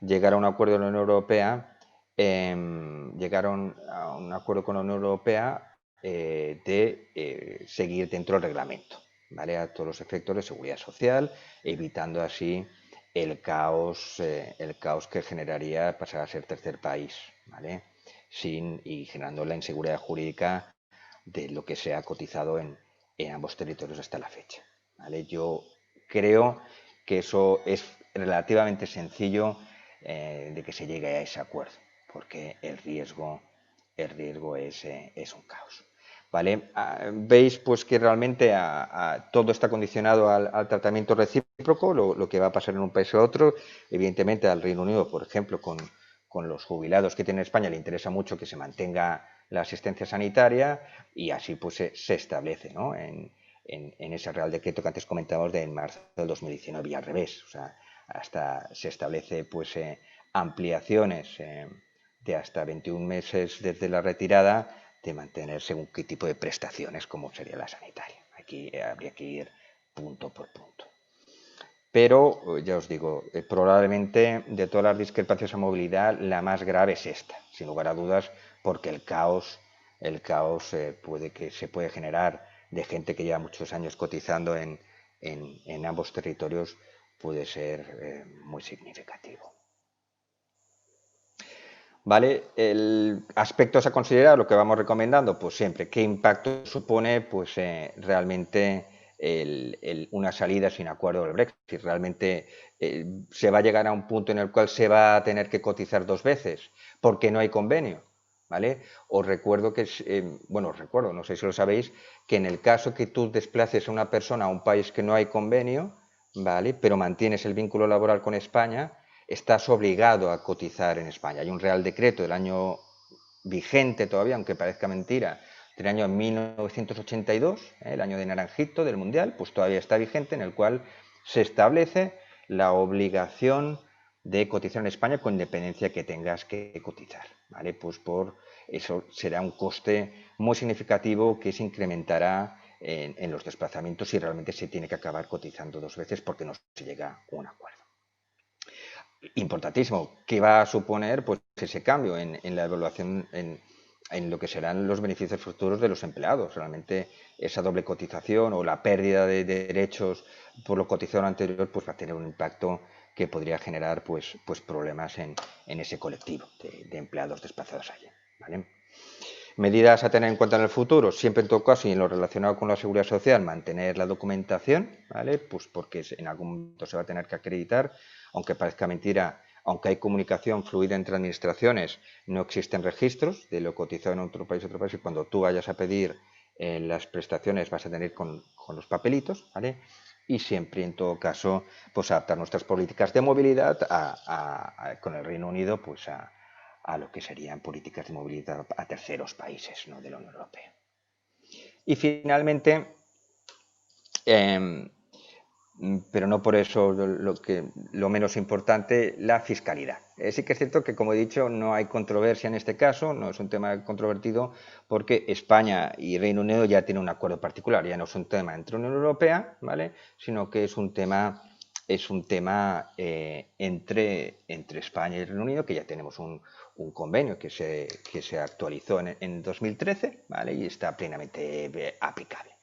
S3: llegar a un acuerdo con la Unión Europea, llegar a un acuerdo con la Unión Europea de seguir dentro del reglamento, ¿vale? A todos los efectos de seguridad social, evitando así el caos que generaría pasar a ser tercer país, ¿vale? Y generando la inseguridad jurídica de lo que se ha cotizado en ambos territorios hasta la fecha, ¿vale? Yo creo que eso es relativamente sencillo de que se llegue a ese acuerdo, porque el riesgo es un caos. ¿Vale? Veis pues que realmente todo está condicionado al tratamiento recíproco, lo que va a pasar en un país u otro. Evidentemente al Reino Unido, por ejemplo, con los jubilados que tiene España, le interesa mucho que se mantenga la asistencia sanitaria y así pues se establece, ¿no? en ese Real Decreto que antes comentábamos de marzo del 2019 y al revés. O sea, hasta se establece pues ampliaciones de hasta 21 meses desde la retirada de mantener según qué tipo de prestaciones, como sería la sanitaria. Aquí habría que ir punto por punto. Pero, ya os digo, probablemente de todas las discrepancias a movilidad, la más grave es esta, sin lugar a dudas, porque el caos se puede generar de gente que lleva muchos años cotizando en ambos territorios, puede ser muy significativo. ¿Vale? Aspectos a considerar, lo que vamos recomendando, pues siempre, ¿qué impacto supone pues realmente una salida sin acuerdo del Brexit? ¿Realmente se va a llegar a un punto en el cual se va a tener que cotizar dos veces porque no hay convenio? ¿Vale? Os recuerdo que, no sé si lo sabéis, que en el caso que tú desplaces a una persona a un país que no hay convenio, ¿vale? Pero mantienes el vínculo laboral con España, estás obligado a cotizar en España. Hay un Real Decreto del año vigente todavía, aunque parezca mentira, del año 1982, el año de Naranjito del Mundial, pues todavía está vigente, en el cual se establece la obligación de cotizar en España con independencia que tengas que cotizar, ¿vale? Pues por eso será un coste muy significativo que se incrementará en los desplazamientos y realmente se tiene que acabar cotizando dos veces porque no se llega a un acuerdo. Importantísimo. ¿Qué va a suponer pues ese cambio en la evaluación, en lo que serán los beneficios futuros de los empleados? Realmente esa doble cotización o la pérdida de derechos por lo cotizado anterior pues va a tener un impacto que podría generar pues problemas en ese colectivo de empleados desplazados allí, ¿vale? Medidas a tener en cuenta en el futuro, siempre en todo caso y en lo relacionado con la seguridad social, mantener la documentación, ¿vale? Pues porque en algún momento se va a tener que acreditar, aunque parezca mentira, aunque hay comunicación fluida entre administraciones, no existen registros de lo cotizado en otro país, y cuando tú vayas a pedir las prestaciones vas a tener con los papelitos, ¿vale? Y siempre, en todo caso, pues adaptar nuestras políticas de movilidad con el Reino Unido, pues a lo que serían políticas de movilidad a terceros países, ¿no? De la Unión Europea. Y finalmente, pero no por eso lo menos importante, la fiscalidad. Sí que es cierto que, como he dicho, no hay controversia en este caso, no es un tema controvertido porque España y Reino Unido ya tienen un acuerdo particular, ya no es un tema entre la Unión Europea, ¿vale? Sino que es un tema entre España y Reino Unido, que ya tenemos un convenio que se actualizó en 2013, ¿vale? Y está plenamente aplicable,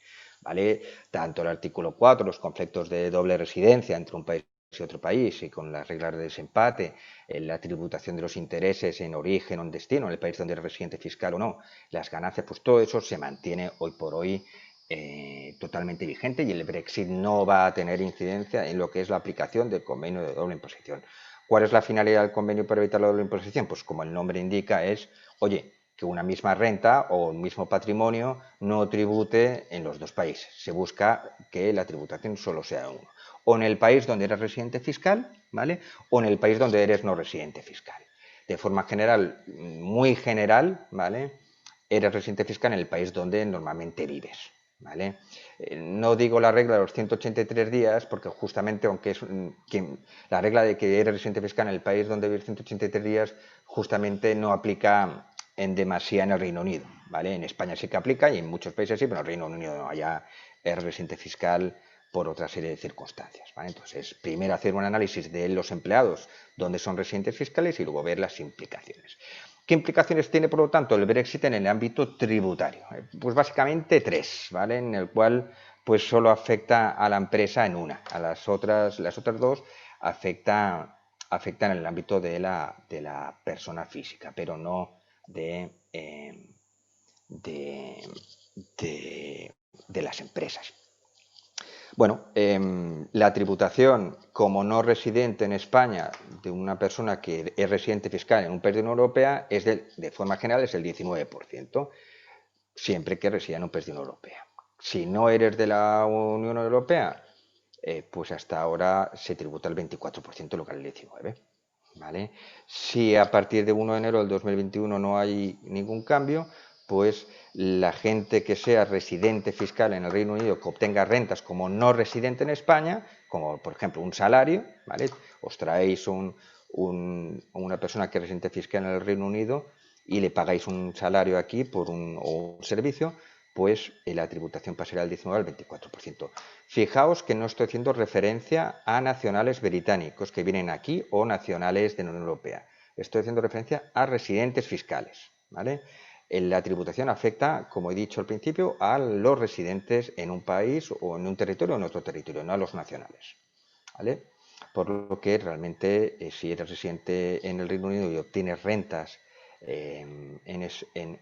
S3: ¿vale? Tanto el artículo 4, los conflictos de doble residencia entre un país y otro país, y con las reglas de desempate, la tributación de los intereses en origen o en destino, en el país donde es residente fiscal o no, las ganancias, pues todo eso se mantiene hoy por hoy totalmente vigente y el Brexit no va a tener incidencia en lo que es la aplicación del convenio de doble imposición. ¿Cuál es la finalidad del convenio para evitar la doble imposición? Pues como el nombre indica es, oye, que una misma renta o un mismo patrimonio no tribute en los dos países. Se busca que la tributación solo sea uno. O en el país donde eres residente fiscal, ¿vale? O en el país donde eres no residente fiscal. De forma general, muy general, ¿vale? Eres residente fiscal en el país donde normalmente vives, ¿vale? No digo la regla de los 183 días porque justamente, aunque es la regla de que eres residente fiscal en el país donde vives 183 días, justamente no aplica en demasía en el Reino Unido, ¿vale? En España sí que aplica y en muchos países sí, pero en el Reino Unido no. Allá es residente fiscal por otra serie de circunstancias, ¿vale? Entonces, primero hacer un análisis de los empleados donde son residentes fiscales y luego ver las implicaciones. ¿Qué implicaciones tiene, por lo tanto, el Brexit en el ámbito tributario? Pues básicamente tres, ¿vale? En el cual pues solo afecta a la empresa en una. A las otras dos afectan en el ámbito de la persona física, pero no de las empresas. Bueno, la tributación como no residente en España de una persona que es residente fiscal en un país de la Unión Europea es de forma general es el 19%, siempre que resida en un país de la Unión Europea. Si no eres de la Unión Europea, pues hasta ahora se tributa el 24% en lugar del 19%. ¿Vale? Si a partir de 1 de enero del 2021 no hay ningún cambio, pues la gente que sea residente fiscal en el Reino Unido que obtenga rentas como no residente en España, como por ejemplo un salario, ¿vale? Os traéis una persona que es residente fiscal en el Reino Unido y le pagáis un salario aquí por un servicio, pues la tributación pasará del 19 al 24%. Fijaos que no estoy haciendo referencia a nacionales británicos que vienen aquí o nacionales de la Unión Europea. Estoy haciendo referencia a residentes fiscales, ¿vale? La tributación afecta, como he dicho al principio, a los residentes en un país o en un territorio o en otro territorio, no a los nacionales, ¿vale? Por lo que realmente si eres residente en el Reino Unido y obtienes rentas en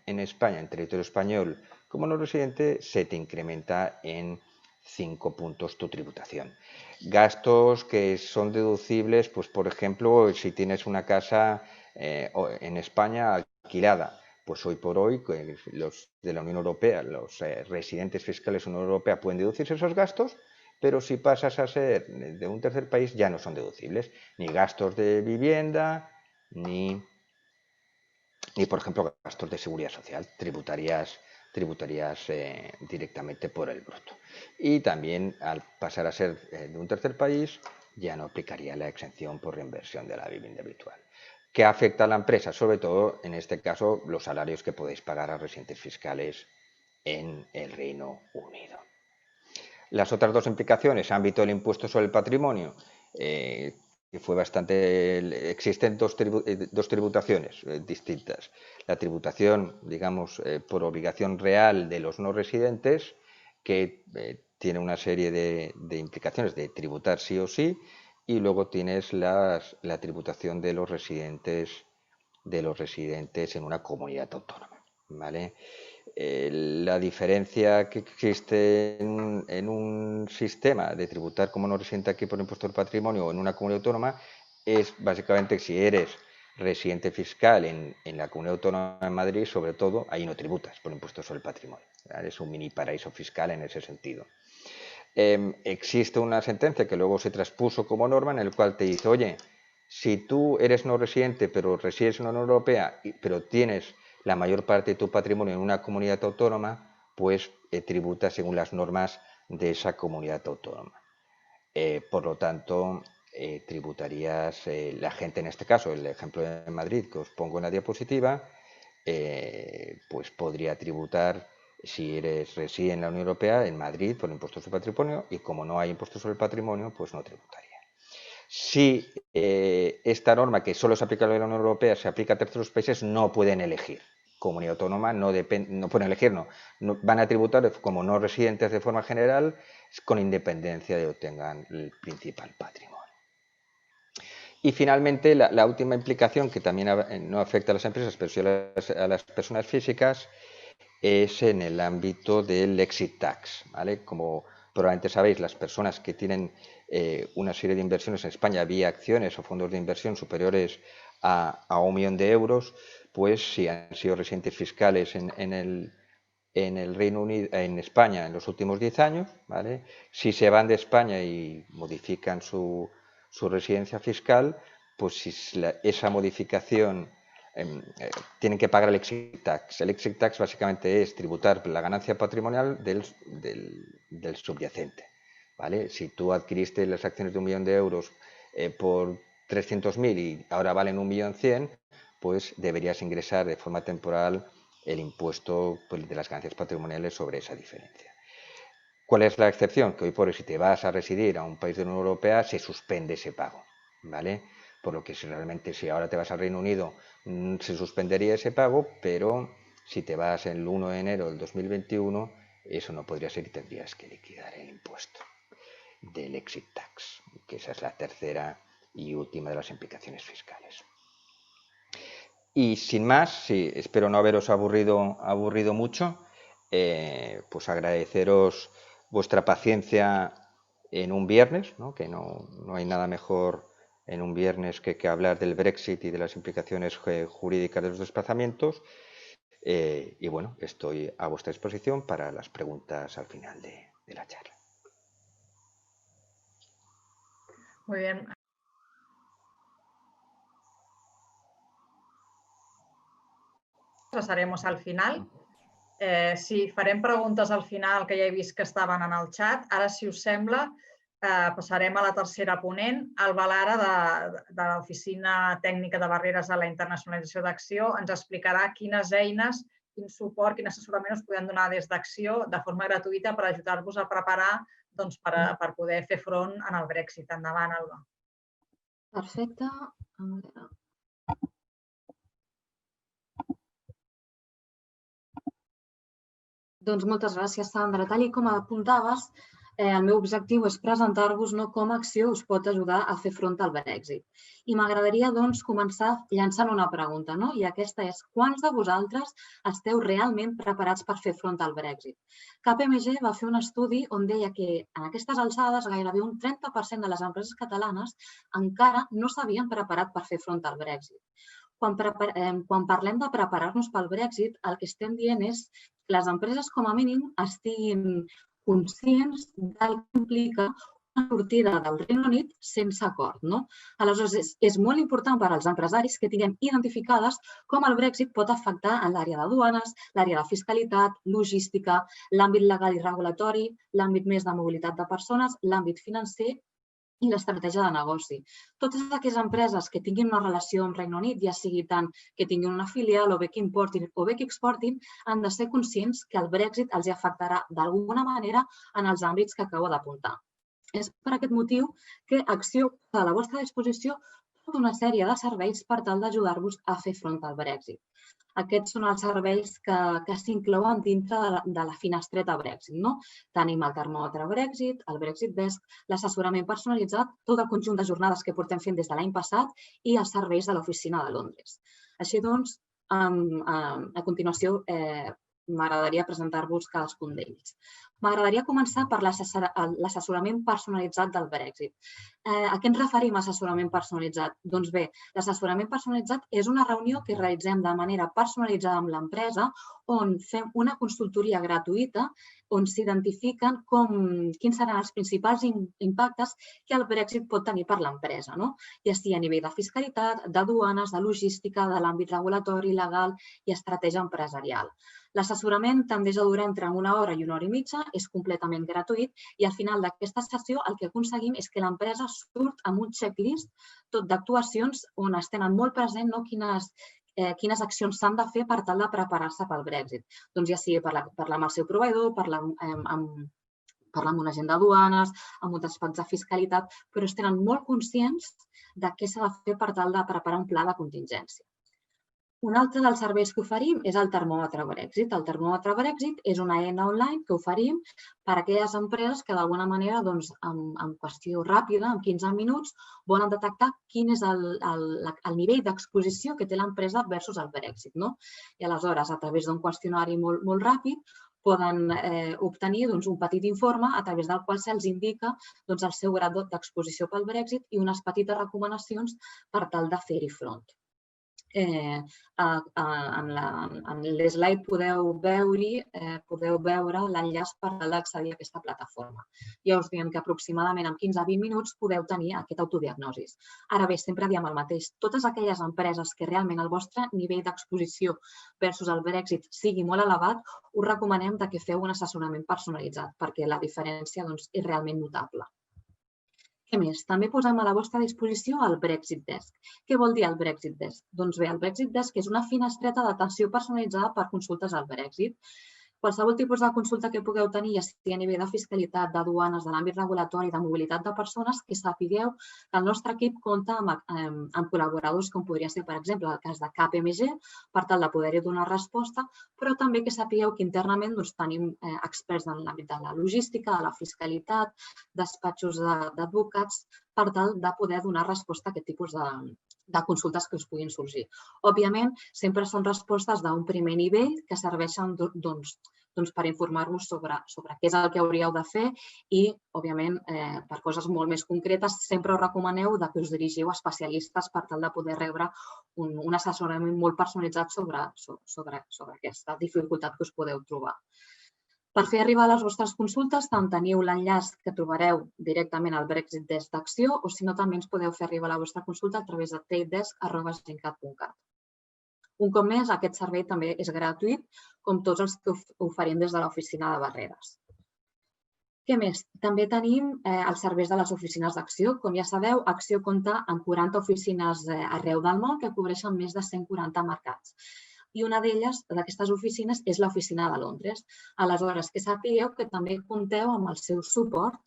S3: España, en territorio español, como no residente, se te incrementa en 5 puntos tu tributación. Gastos que son deducibles, pues por ejemplo, si tienes una casa en España alquilada, pues hoy por hoy los de la Unión Europea, los residentes fiscales de la Unión Europea pueden deducirse esos gastos, pero si pasas a ser de un tercer país ya no son deducibles, ni gastos de vivienda, ni por ejemplo gastos de seguridad social, tributarías directamente por el bruto. Y también al pasar a ser de un tercer país ya no aplicaría la exención por reinversión de la vivienda habitual. ¿Qué afecta a la empresa? Sobre todo, en este caso, los salarios que podéis pagar a residentes fiscales en el Reino Unido. Las otras dos implicaciones, ámbito del impuesto sobre el patrimonio, que fue bastante... Existen dos tributaciones distintas. La tributación, digamos, por obligación real de los no residentes, que tiene una serie de implicaciones de tributar sí o sí, y luego tienes la tributación de los residentes en una comunidad autónoma, ¿vale? La diferencia que existe en un sistema de tributar como no residente aquí por impuesto del patrimonio o en una comunidad autónoma es básicamente que si eres residente fiscal en la comunidad autónoma de Madrid, sobre todo, ahí no tributas por impuesto sobre el patrimonio. ¿Vale? Es un mini paraíso fiscal en ese sentido. Existe una sentencia que luego se traspuso como norma en el cual te dice, oye, si tú eres no residente pero resides en la Unión Europea, pero tienes la mayor parte de tu patrimonio en una comunidad autónoma, pues tributa según las normas de esa comunidad autónoma. Por lo tanto, tributarías, la gente en este caso, el ejemplo de Madrid que os pongo en la diapositiva, pues podría tributar si reside en la Unión Europea, en Madrid, por el impuesto sobre el patrimonio, y como no hay impuesto sobre el patrimonio, pues no tributaría. Si esta norma, que solo se aplica a la Unión Europea, se aplica a terceros países, no pueden elegir. Comunidad autónoma no pueden elegir, no. Van a tributar como no residentes de forma general, con independencia de que obtengan el principal patrimonio. Y finalmente, la última implicación, que también no afecta a las empresas, pero sí a las personas físicas, es en el ámbito del exit tax, ¿vale? Como probablemente sabéis, las personas que tienen una serie de inversiones en España vía acciones o fondos de inversión superiores a 1 millón de euros, pues si han sido residentes fiscales en el Reino Unido, en España en los últimos 10 años, ¿vale? Si se van de España y modifican su residencia fiscal, pues si esa modificación tienen que pagar el exit tax. El exit tax básicamente es tributar la ganancia patrimonial del subyacente, ¿vale? Si tú adquiriste las acciones de 1 millón de euros por 300.000 y ahora valen 1.100.000, pues deberías ingresar de forma temporal el impuesto de las ganancias patrimoniales sobre esa diferencia. ¿Cuál es la excepción? Que hoy por hoy, si te vas a residir a un país de la Unión Europea, se suspende ese pago, ¿vale? Por lo que si ahora te vas al Reino Unido, se suspendería ese pago, pero si te vas el 1 de enero del 2021, eso no podría ser y tendrías que liquidar el impuesto del exit tax, que esa es la tercera y última de las implicaciones fiscales. Y sin más, sí, espero no haberos aburrido mucho, pues agradeceros vuestra paciencia en un viernes, ¿no? Que no hay nada mejor en un viernes que hablar del Brexit y de las implicaciones jurídicas de los desplazamientos. Y bueno, estoy a vuestra disposición para las preguntas al final de la charla.
S1: Muy bien. Passaremos al final. Sí, farem preguntes al final, que ja he vist que estaven en el xat. Ara, si us sembla, passarem a la tercera ponent. Alba Lara, de l'Oficina Tècnica de Barreres a la Internacionalització d'Acció, ens explicarà quines eines, quin suport, quin assessorament us podem donar des d'Acció de forma gratuïta per ajudar-vos a preparar per poder fer front en el Brexit. Endavant, Alba.
S4: Perfecte. Doncs moltes gràcies, Sandra. Tal com apuntaves, el meu objectiu és presentar-vos com Acció us pot ajudar a fer front al Brexit. I m'agradaria començar llançant una pregunta, i aquesta és: quants de vosaltres esteu realment preparats per fer front al Brexit? KPMG va fer un estudi on deia que en aquestes alçades gairebé un 30% de les empreses catalanes encara no s'havien preparat per fer front al Brexit. Quan parlem de preparar-nos pel Brexit, el que estem dient és que les empreses, com a mínim, estiguin conscients del que implica una sortida del Regne Unit sense acord. Aleshores, és molt important per als empresaris que tinguem identificades com el Brexit pot afectar en l'àrea de duanes, l'àrea de fiscalitat, logística, l'àmbit legal i regulatori, l'àmbit més de mobilitat de persones, l'àmbit financer i l'estratègia de negoci. Totes aquelles empreses que tinguin una relació amb Regne Unit, ja sigui tant que tinguin una filial o bé que importin o bé que exportin, han de ser conscients que el Brexit els afectarà d'alguna manera en els àmbits que acabo d'apuntar. És per aquest motiu que Acció posa a la vostra disposició tota una sèrie de serveis per tal d'ajudar-vos a fer front al Brexit. Aquests són els serveis que s'inclouen dintre de la finestreta Brexit. Tenim el termòmetre Brexit, el Brexit Desk, l'assessorament personalitzat, tot el conjunt de jornades que portem fent des de l'any passat i els serveis de l'oficina de Londres. Així doncs, a continuació, m'agradaria presentar-vos cadascun d'ells. M'agradaria començar per l'assessorament personalitzat del Brexit. A què ens referim, assessorament personalitzat? Doncs bé, l'assessorament personalitzat és una reunió que realitzem de manera personalitzada amb l'empresa on fem una consultoria gratuïta on s'identifiquen quins seran els principals impactes que el Brexit pot tenir per l'empresa, ja sigui a nivell de fiscalitat, de duanes, de logística, de l'àmbit regulatori, legal i estratègia empresarial. L'assessorament tendeix a durar entre 1 hora i 1 hora i mitja, és completament gratuït i al final d'aquesta sessió el que aconseguim és que l'empresa surt amb un checklist tot d'actuacions on es tenen molt present quines accions s'han de fer per tal de preparar-se pel Brexit. Doncs ja sigui parlar amb el seu proveïdor, parlar amb un agent de duanes, amb un despatx de fiscalitat, però es tenen molt conscients de què s'ha de fer per tal de preparar un pla de contingència. Un altre dels serveis que oferim és el termòmetre Brexit. El termòmetre Brexit és una eina online que oferim per a aquelles empreses que d'alguna manera, en qüestió ràpida, en 15 minuts, volen detectar quin és el nivell d'exposició que té l'empresa versus el Brexit. I aleshores, a través d'un qüestionari molt ràpid, poden obtenir un petit informe a través del qual se'ls indica el seu grau d'exposició pel Brexit i unes petites recomanacions per tal de fer-hi front. En l'slide podeu veure l'enllaç per tal d'accedir a aquesta plataforma. Ja us diem que aproximadament en 15-20 minuts podeu tenir aquest autodiagnosis. Ara bé, sempre diem el mateix. Totes aquelles empreses que realment el vostre nivell d'exposició versus el Brexit sigui molt elevat, us recomanem que feu un assessorament personalitzat perquè la diferència és realment notable. Què més? També posem a la vostra disposició el Brexit Desk. Què vol dir el Brexit Desk? Doncs bé, el Brexit Desk és una finestreta d'atenció personalitzada per consultes al Brexit. Qualsevol tipus de consulta que pugueu tenir, ja sigui a nivell de fiscalitat, de duanes, de l'àmbit regulatori, de mobilitat de persones, que sapigueu que el nostre equip compta amb col·laboradors com podria ser, per exemple, el cas de KPMG, per tal de poder-hi donar resposta, però també que sapigueu que internament tenim experts en l'àmbit de la logística, de la fiscalitat, despatxos d'advocats, per tal de poder donar resposta a aquest tipus de consultes que us puguin sorgir. Òbviament, sempre són respostes d'un primer nivell que serveixen per informar-vos sobre què és el que hauríeu de fer i, òbviament, per coses molt més concretes, sempre us recomaneu que us dirigiu a especialistes per tal de poder rebre un assessorament molt personalitzat sobre aquesta dificultat que us podeu trobar. Per fer arribar les vostres consultes, tant teniu l'enllaç que trobareu directament al Brexit Desk d'Acció o, si no, també ens podeu fer arribar la vostra consulta a través de tradedesk@gencat.cat. Un cop més, aquest servei també és gratuït, com tots els que oferim des de l'oficina de Barreres. Què més? També tenim els serveis de les oficines d'Acció. Com ja sabeu, Acció compta amb 40 oficines arreu del món que cobreixen més de 140 mercats. I una d'elles, d'aquestes oficines, és l'oficina de Londres. Aleshores, que sapigueu que també compteu amb el seu suport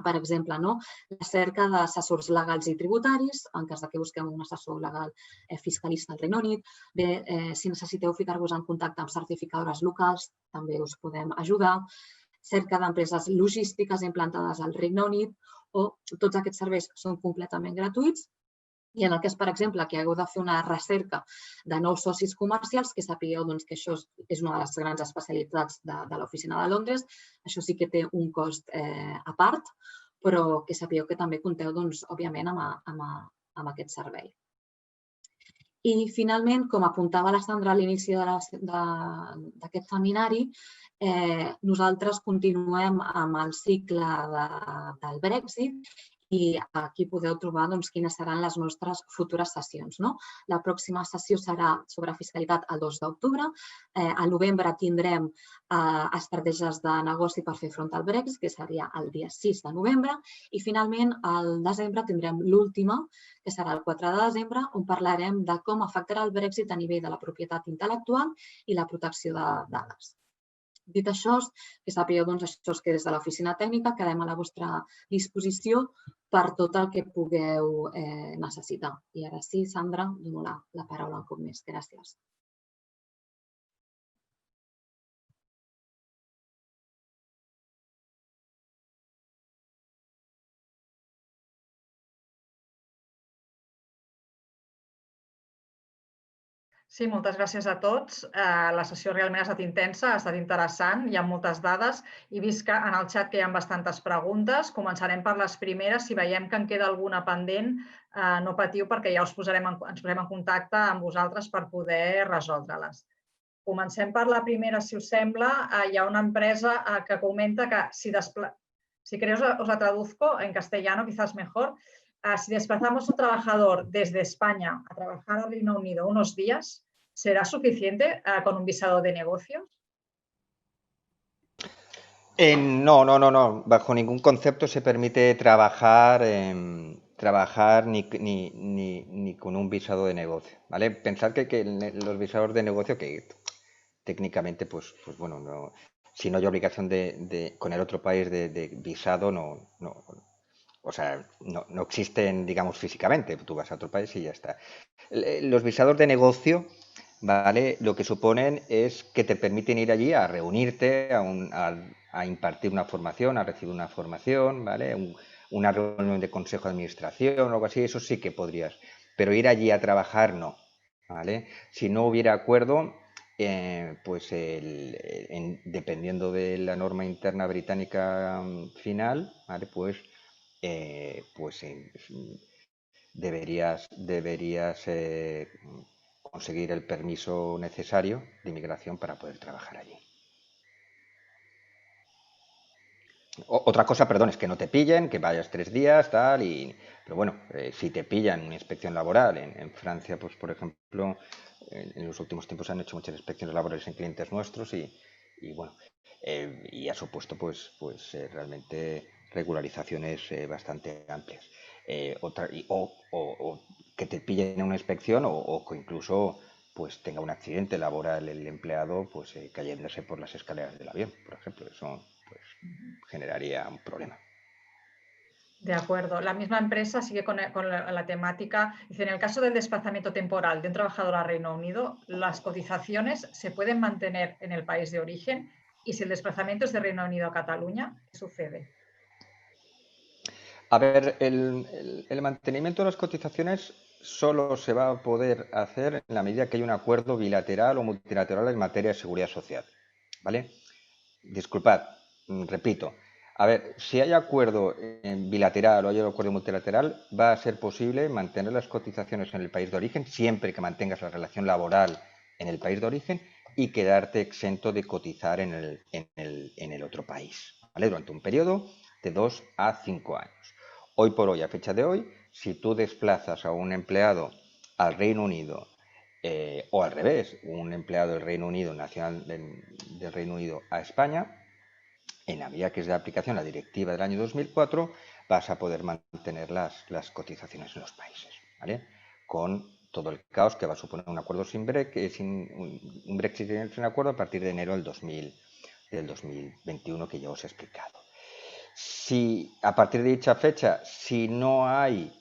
S4: per exemple, la cerca d'assessors legals i tributaris, en cas que busqueu un assessor legal fiscalista al Regne Unit. Bé, si necessiteu ficar-vos en contacte amb certificadores locals, també us podem ajudar. Cerca d'empreses logístiques implantades al Regne Unit, o tots aquests serveis són completament gratuïts. I en el cas, per exemple, que hagueu de fer una recerca de nous socis comercials, que sapigueu que això és una de les grans especialitats de l'oficina de Londres, això sí que té un cost a part, però que sapigueu que també compteu, òbviament, amb aquest servei. I, finalment, com apuntava la Sandra a l'inici d'aquest seminari, nosaltres continuem amb el cicle del Brexit i aquí podeu trobar quines seran les nostres futures sessions. La pròxima sessió serà sobre fiscalitat el 2 d'octubre. Al novembre tindrem estratègies de negoci per fer front al Brexit, que seria el dia 6 de novembre. I, finalment, al desembre tindrem l'última, que serà el 4 de desembre, on parlarem de com afectarà el Brexit a nivell de la propietat intel·lectual i la protecció de dades. Dit això, que sapigueu que des de l'oficina tècnica quedem a la vostra disposició per tot el que pugueu necessitar. I ara sí, Sandra, dono la paraula un cop més. Gràcies.
S1: Sí, moltes gràcies a tots. La sessió realment ha estat intensa, ha estat interessant, hi ha moltes dades. He vist que en el xat que hi ha bastantes preguntes. Començarem per les primeres. Si veiem que en queda alguna pendent, no patiu perquè ja ens posarem en contacte amb vosaltres per poder resoldre-les. Comencem per la primera, si us sembla. Hi ha una empresa que comenta que si queréis os la traduzco en castellano, quizás mejor. Si desplazamos a un trabajador desde España a trabajar al Reino Unido unos días, ¿será suficiente con un visado de negocios?
S3: No. Bajo ningún concepto se permite trabajar ni con un visado de negocio, ¿vale? Pensad que los visados de negocio, que técnicamente, pues bueno, si no hay obligación con el otro país de visado, O sea, no existen, digamos, físicamente. Tú vas a otro país y ya está. Los visados de negocio, ¿vale? Lo que suponen es que te permiten ir allí a reunirte, a impartir una formación, a recibir una formación, ¿vale? Una reunión de consejo de administración o algo así, eso sí que podrías. Pero ir allí a trabajar, no, ¿vale? Si no hubiera acuerdo, pues dependiendo de la norma interna británica final, ¿vale? Pues deberías conseguir el permiso necesario de inmigración para poder trabajar allí. Otra cosa, perdón, es que no te pillen, que vayas 3 días, tal, pero bueno, si te pillan una inspección laboral en Francia, pues por ejemplo, en los últimos tiempos han hecho muchas inspecciones laborales en clientes nuestros y bueno, y ha supuesto realmente regularizaciones bastante amplias. O que te pillen en una inspección o que incluso pues tenga un accidente laboral el empleado pues cayéndose por las escaleras del avión, por ejemplo. Eso pues generaría un problema.
S1: De acuerdo. La misma empresa sigue con la temática. Dice, en el caso del desplazamiento temporal de un trabajador a Reino Unido, las cotizaciones se pueden mantener en el país de origen y si el desplazamiento es de Reino Unido a Cataluña, ¿qué sucede?
S3: A ver, el mantenimiento de las cotizaciones solo se va a poder hacer en la medida que haya un acuerdo bilateral o multilateral en materia de seguridad social. ¿Vale? Disculpad, repito. A ver, si hay acuerdo bilateral o hay acuerdo multilateral, va a ser posible mantener las cotizaciones en el país de origen siempre que mantengas la relación laboral en el país de origen y quedarte exento de cotizar en el otro país, ¿vale? Durante un periodo de 2 a 5 años. Hoy por hoy, a fecha de hoy, si tú desplazas a un empleado al Reino Unido o al revés, un empleado del Reino Unido, nacional del Reino Unido a España, en la medida que es de aplicación la directiva del año 2004, vas a poder mantener las cotizaciones en los países, ¿vale? Con todo el caos que va a suponer un acuerdo un Brexit sin acuerdo a partir de enero del 2021 que ya os he explicado. Si a partir de dicha fecha, si no hay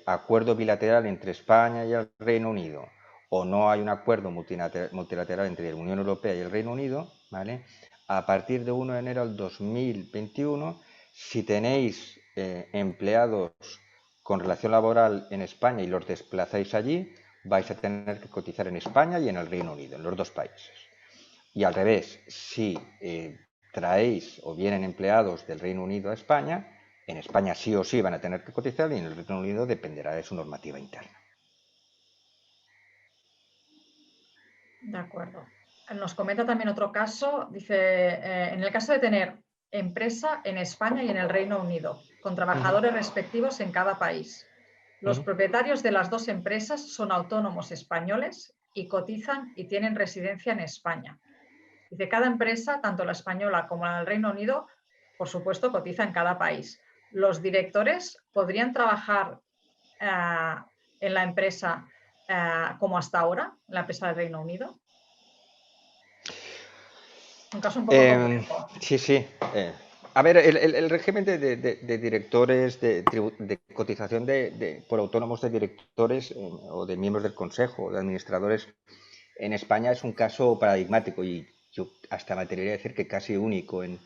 S3: acuerdo bilateral entre España y el Reino Unido o no hay un acuerdo multilateral entre la Unión Europea y el Reino Unido, ¿vale? A partir de 1 de enero del 2021, si tenéis empleados con relación laboral en España y los desplazáis allí, vais a tener que cotizar en España y en el Reino Unido, en los dos países. Y al revés, si traéis o vienen empleados del Reino Unido a España, en España sí o sí van a tener que cotizar y en el Reino Unido dependerá de su normativa interna.
S1: De acuerdo. Nos comenta también otro caso. Dice, en el caso de tener empresa en España y en el Reino Unido, con trabajadores respectivos en cada país. Los propietarios de las dos empresas son autónomos españoles y cotizan y tienen residencia en España. Dice, cada empresa, tanto la española como la del Reino Unido, por supuesto, cotiza en cada país. ¿Los directores podrían trabajar en la empresa como hasta ahora, en la empresa del Reino Unido? Un caso un poco complejo.
S3: Sí. A ver, el régimen de directores, de cotización por autónomos de directores o de miembros del consejo o de administradores en España es un caso paradigmático y yo hasta me atrevería a decir que casi único en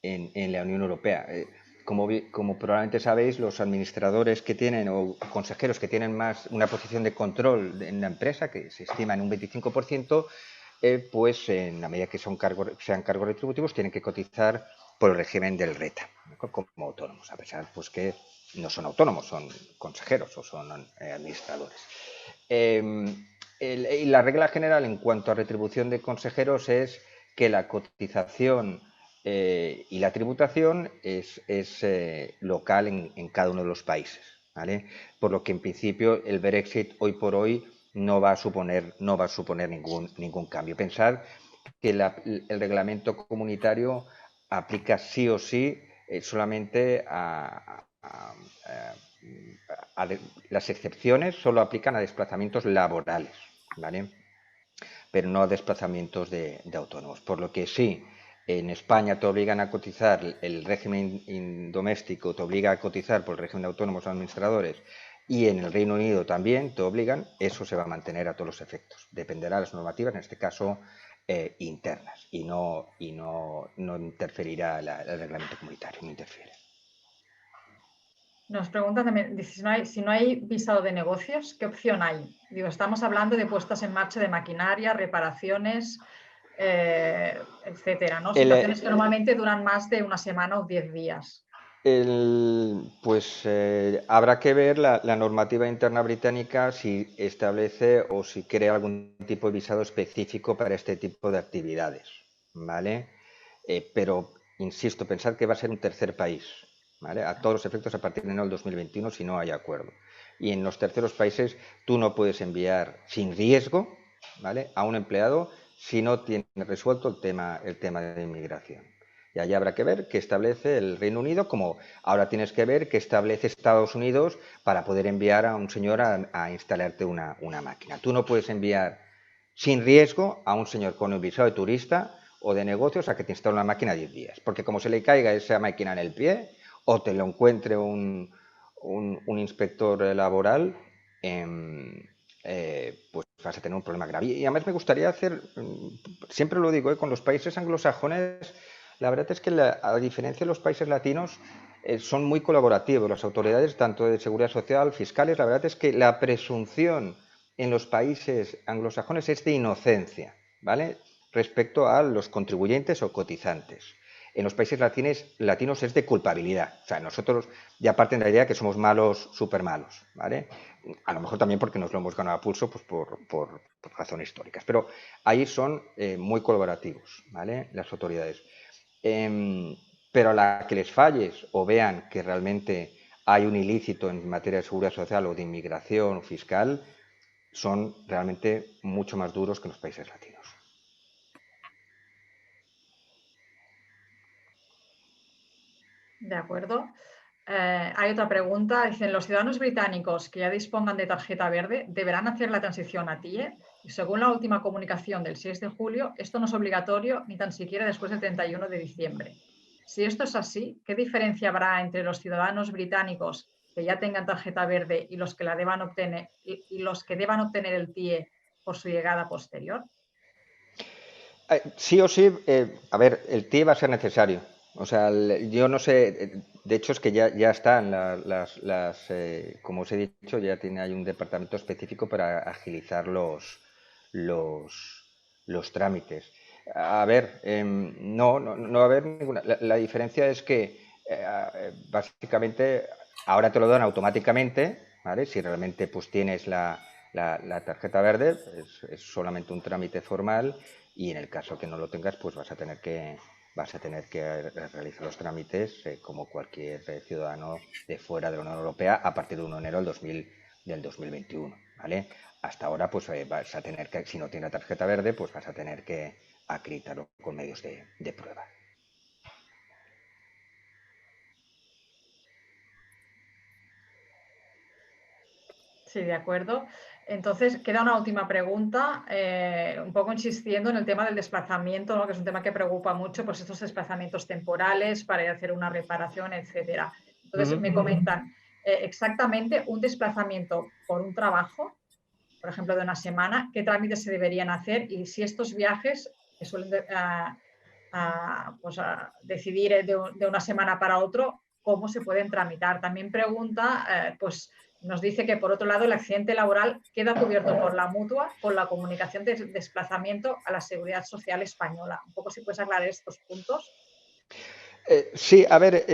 S3: la Unión Europea. Como probablemente sabéis, los administradores que tienen o consejeros que tienen más una posición de control en la empresa, que se estima en un 25%, pues en la medida que sean cargos retributivos, tienen que cotizar por el régimen del RETA, como autónomos, a pesar pues que no son autónomos, son consejeros o son administradores. Y la regla general en cuanto a retribución de consejeros es que la cotización y la tributación es local en cada uno de los países, ¿vale? Por lo que en principio el Brexit hoy por hoy no va a suponer ningún cambio. Pensad que el reglamento comunitario aplica sí o sí solamente las excepciones solo aplican a desplazamientos laborales, ¿vale? Pero no a desplazamientos de autónomos. Por lo que sí, En España te obligan a cotizar, el régimen doméstico te obliga a cotizar por el régimen de autónomos administradores, y en el Reino Unido también te obligan, eso se va a mantener a todos los efectos. Dependerá de las normativas, en este caso internas, y no interferirá el reglamento comunitario, no interfiere.
S1: Nos pregunta también, dice, si no hay visado de negocios, ¿qué opción hay? Digo, estamos hablando de puestas en marcha de maquinaria, reparaciones, etcétera, ¿no? Situaciones que normalmente duran más de una semana o 10 días.
S3: Pues habrá que ver la normativa interna británica si establece o si crea algún tipo de visado específico para este tipo de actividades, ¿vale? Pero, insisto, pensad que va a ser un tercer país, ¿vale? A todos los efectos a partir de enero del 2021 si no hay acuerdo. Y en los terceros países tú no puedes enviar sin riesgo, ¿vale?, a un empleado si no tiene resuelto el tema de inmigración. Y allá habrá que ver qué establece el Reino Unido, como ahora tienes que ver qué establece Estados Unidos para poder enviar a un señor a instalarte una máquina. Tú no puedes enviar sin riesgo a un señor con un visado de turista o de negocios a que te instale una máquina 10 días. Porque como se le caiga esa máquina en el pie o te lo encuentre un inspector laboral, pues vas a tener un problema grave. Y además me gustaría hacer, siempre lo digo, con los países anglosajones, la verdad es que a diferencia de los países latinos, son muy colaborativos las autoridades, tanto de seguridad social, fiscales. La verdad es que la presunción en los países anglosajones es de inocencia, ¿vale?, respecto a los contribuyentes o cotizantes. En los países latinos es de culpabilidad. O sea, nosotros ya parten de la idea que somos malos, súper malos, ¿vale? A lo mejor también porque nos lo hemos ganado a pulso, pues por razones históricas. Pero ahí son muy colaborativos, ¿vale?, las autoridades. Pero a la que les falles o vean que realmente hay un ilícito en materia de seguridad social o de inmigración o fiscal, son realmente mucho más duros que en los países latinos.
S1: De acuerdo. Hay otra pregunta. Dicen, ¿los ciudadanos británicos que ya dispongan de tarjeta verde deberán hacer la transición a TIE? Y según la última comunicación del 6 de julio, esto no es obligatorio ni tan siquiera después del 31 de diciembre. Si esto es así, ¿qué diferencia habrá entre los ciudadanos británicos que ya tengan tarjeta verde y los que la deban obtener el TIE por su llegada posterior?
S3: Sí o sí, a ver, el TIE va a ser necesario. O sea, yo no sé, de hecho es que ya están como os he dicho, ya hay un departamento específico para agilizar los trámites. A ver, no va a haber ninguna. La diferencia es que básicamente ahora te lo dan automáticamente, ¿vale? Si realmente pues tienes la tarjeta verde, es solamente un trámite formal, y en el caso que no lo tengas, pues vas a tener que realizar los trámites como cualquier ciudadano de fuera de la Unión Europea a partir de 1 de enero del 2021, ¿vale? Hasta ahora, pues vas a tener que, si no tienes la tarjeta verde, pues vas a tener que acreditarlo con medios de prueba.
S1: Sí, de acuerdo. Entonces, queda una última pregunta, un poco insistiendo en el tema del desplazamiento, ¿no?, que es un tema que preocupa mucho, pues estos desplazamientos temporales para ir a hacer una reparación, etcétera. Entonces, me comentan, exactamente un desplazamiento por un trabajo, por ejemplo, de una semana, ¿qué trámites se deberían hacer? Y si estos viajes que suelen decidir de una semana para otro, ¿cómo se pueden tramitar? También pregunta, pues nos dice que, por otro lado, el accidente laboral queda cubierto por la mutua con la comunicación de desplazamiento a la Seguridad Social española. Un poco si puedes aclarar estos puntos.
S3: Sí, a ver,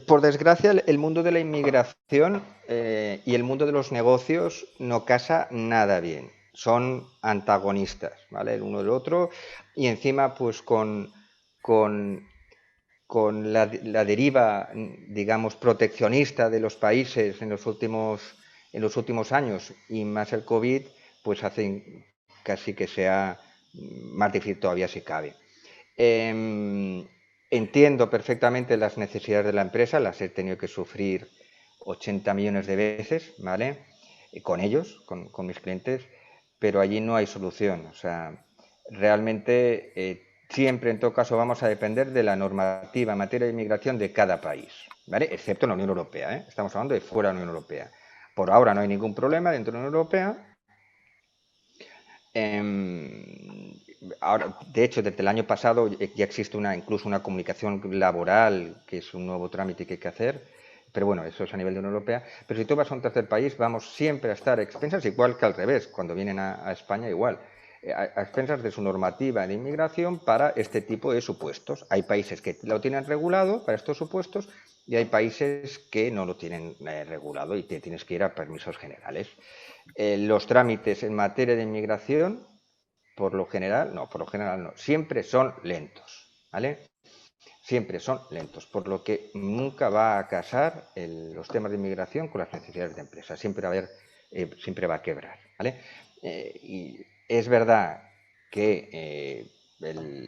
S3: por desgracia el mundo de la inmigración y el mundo de los negocios no casa nada bien. Son antagonistas, ¿vale?, el uno del otro, y encima pues con la deriva, digamos, proteccionista de los países en los últimos años, y más el COVID, pues hacen casi que sea más difícil todavía si cabe. Entiendo perfectamente las necesidades de la empresa, las he tenido que sufrir 80 millones de veces, ¿vale?, con ellos, con mis clientes, pero allí no hay solución. O sea, realmente siempre, en todo caso, vamos a depender de la normativa en materia de inmigración de cada país, ¿vale? Excepto en la Unión Europea, ¿eh? Estamos hablando de fuera de la Unión Europea. Por ahora no hay ningún problema dentro de la Unión Europea. Ahora, de hecho, desde el año pasado ya existe incluso una comunicación laboral, que es un nuevo trámite que hay que hacer, pero bueno, eso es a nivel de Unión Europea. Pero si tú vas a un tercer país, vamos siempre a estar a expensas, igual que al revés, cuando vienen a España, igual, a expensas de su normativa de inmigración para este tipo de supuestos. Hay países que lo tienen regulado para estos supuestos y hay países que no lo tienen regulado y te tienes que ir a permisos generales. Los trámites en materia de inmigración, por lo general no, siempre son lentos, ¿vale? Siempre son lentos, por lo que nunca va a casar los temas de inmigración con las necesidades de empresa, siempre va a quebrar, ¿vale? Y es verdad que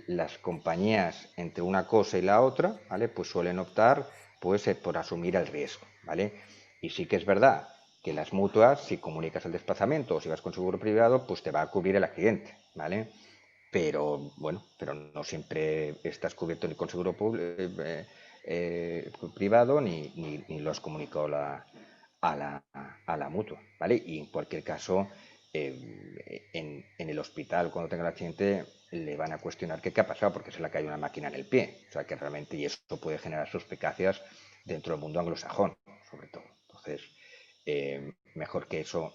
S3: las compañías entre una cosa y la otra, ¿vale? Pues suelen optar por asumir el riesgo, ¿vale? Y sí que es verdad que las mutuas, si comunicas el desplazamiento o si vas con seguro privado, pues te va a cubrir el accidente, ¿vale? Pero bueno, pero no siempre estás cubierto ni con seguro privado ni lo has comunicado a la mutua, ¿vale? Y en cualquier caso, en el hospital, cuando tenga el accidente, le van a cuestionar qué ha pasado porque se le ha caído una máquina en el pie. O sea que realmente, y eso puede generar suspicacias dentro del mundo anglosajón, sobre todo. Entonces, mejor que eso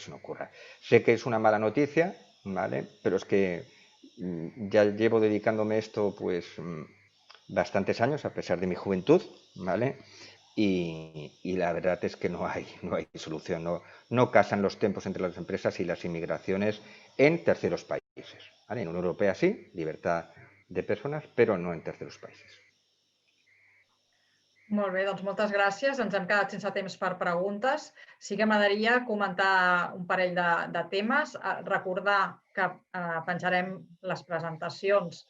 S3: no ocurra. Sé que es una mala noticia, ¿vale? Pero es que ya llevo dedicándome a esto pues bastantes años, a pesar de mi juventud, ¿vale? Y la verdad es que no hay solución, no casan los tiempos entre las empresas y las inmigraciones en terceros países, ¿vale? En Unión Europea sí, libertad de personas, però no en terceros països.
S1: Molt bé, doncs moltes gràcies. Ens hem quedat sense temps per preguntes. Sí que m'agradaria comentar un parell de temes. Recordar que penjarem les presentacions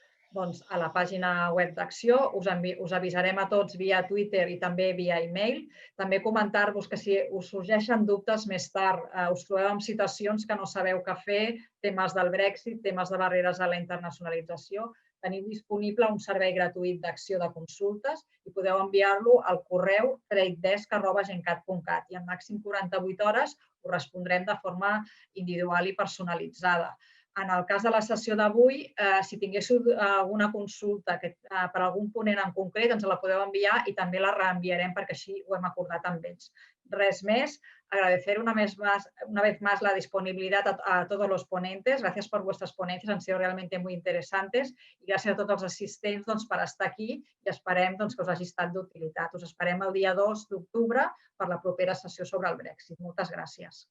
S1: a la pàgina web d'Acció. Us avisarem a tots via Twitter i també via e-mail. També comentar-vos que si us sorgeixen dubtes més tard, us trobeu en situacions que no sabeu què fer, temes del Brexit, temes de barreres a la internacionalització, teniu disponible un servei gratuït d'acció de consultes i podeu enviar-lo al correu tradedesk@gencat.cat i en màxim 48 hores us respondrem de forma individual i personalitzada. En el cas de la sessió d'avui, si tinguéssiu alguna consulta per algun ponent en concret, ens la podeu enviar i també la reenviarem perquè així ho hem acordat amb ells. Res més, agradecer una vez más la disponibilidad a todos los ponentes. Gracias por vuestras ponencias, han sido realmente muy interesantes i gràcies a tots els assistents per estar aquí i esperem que us hagi estat d'utilitat. Us esperem el dia 2 d'octubre per la propera sessió sobre el Brexit. Moltes gràcies.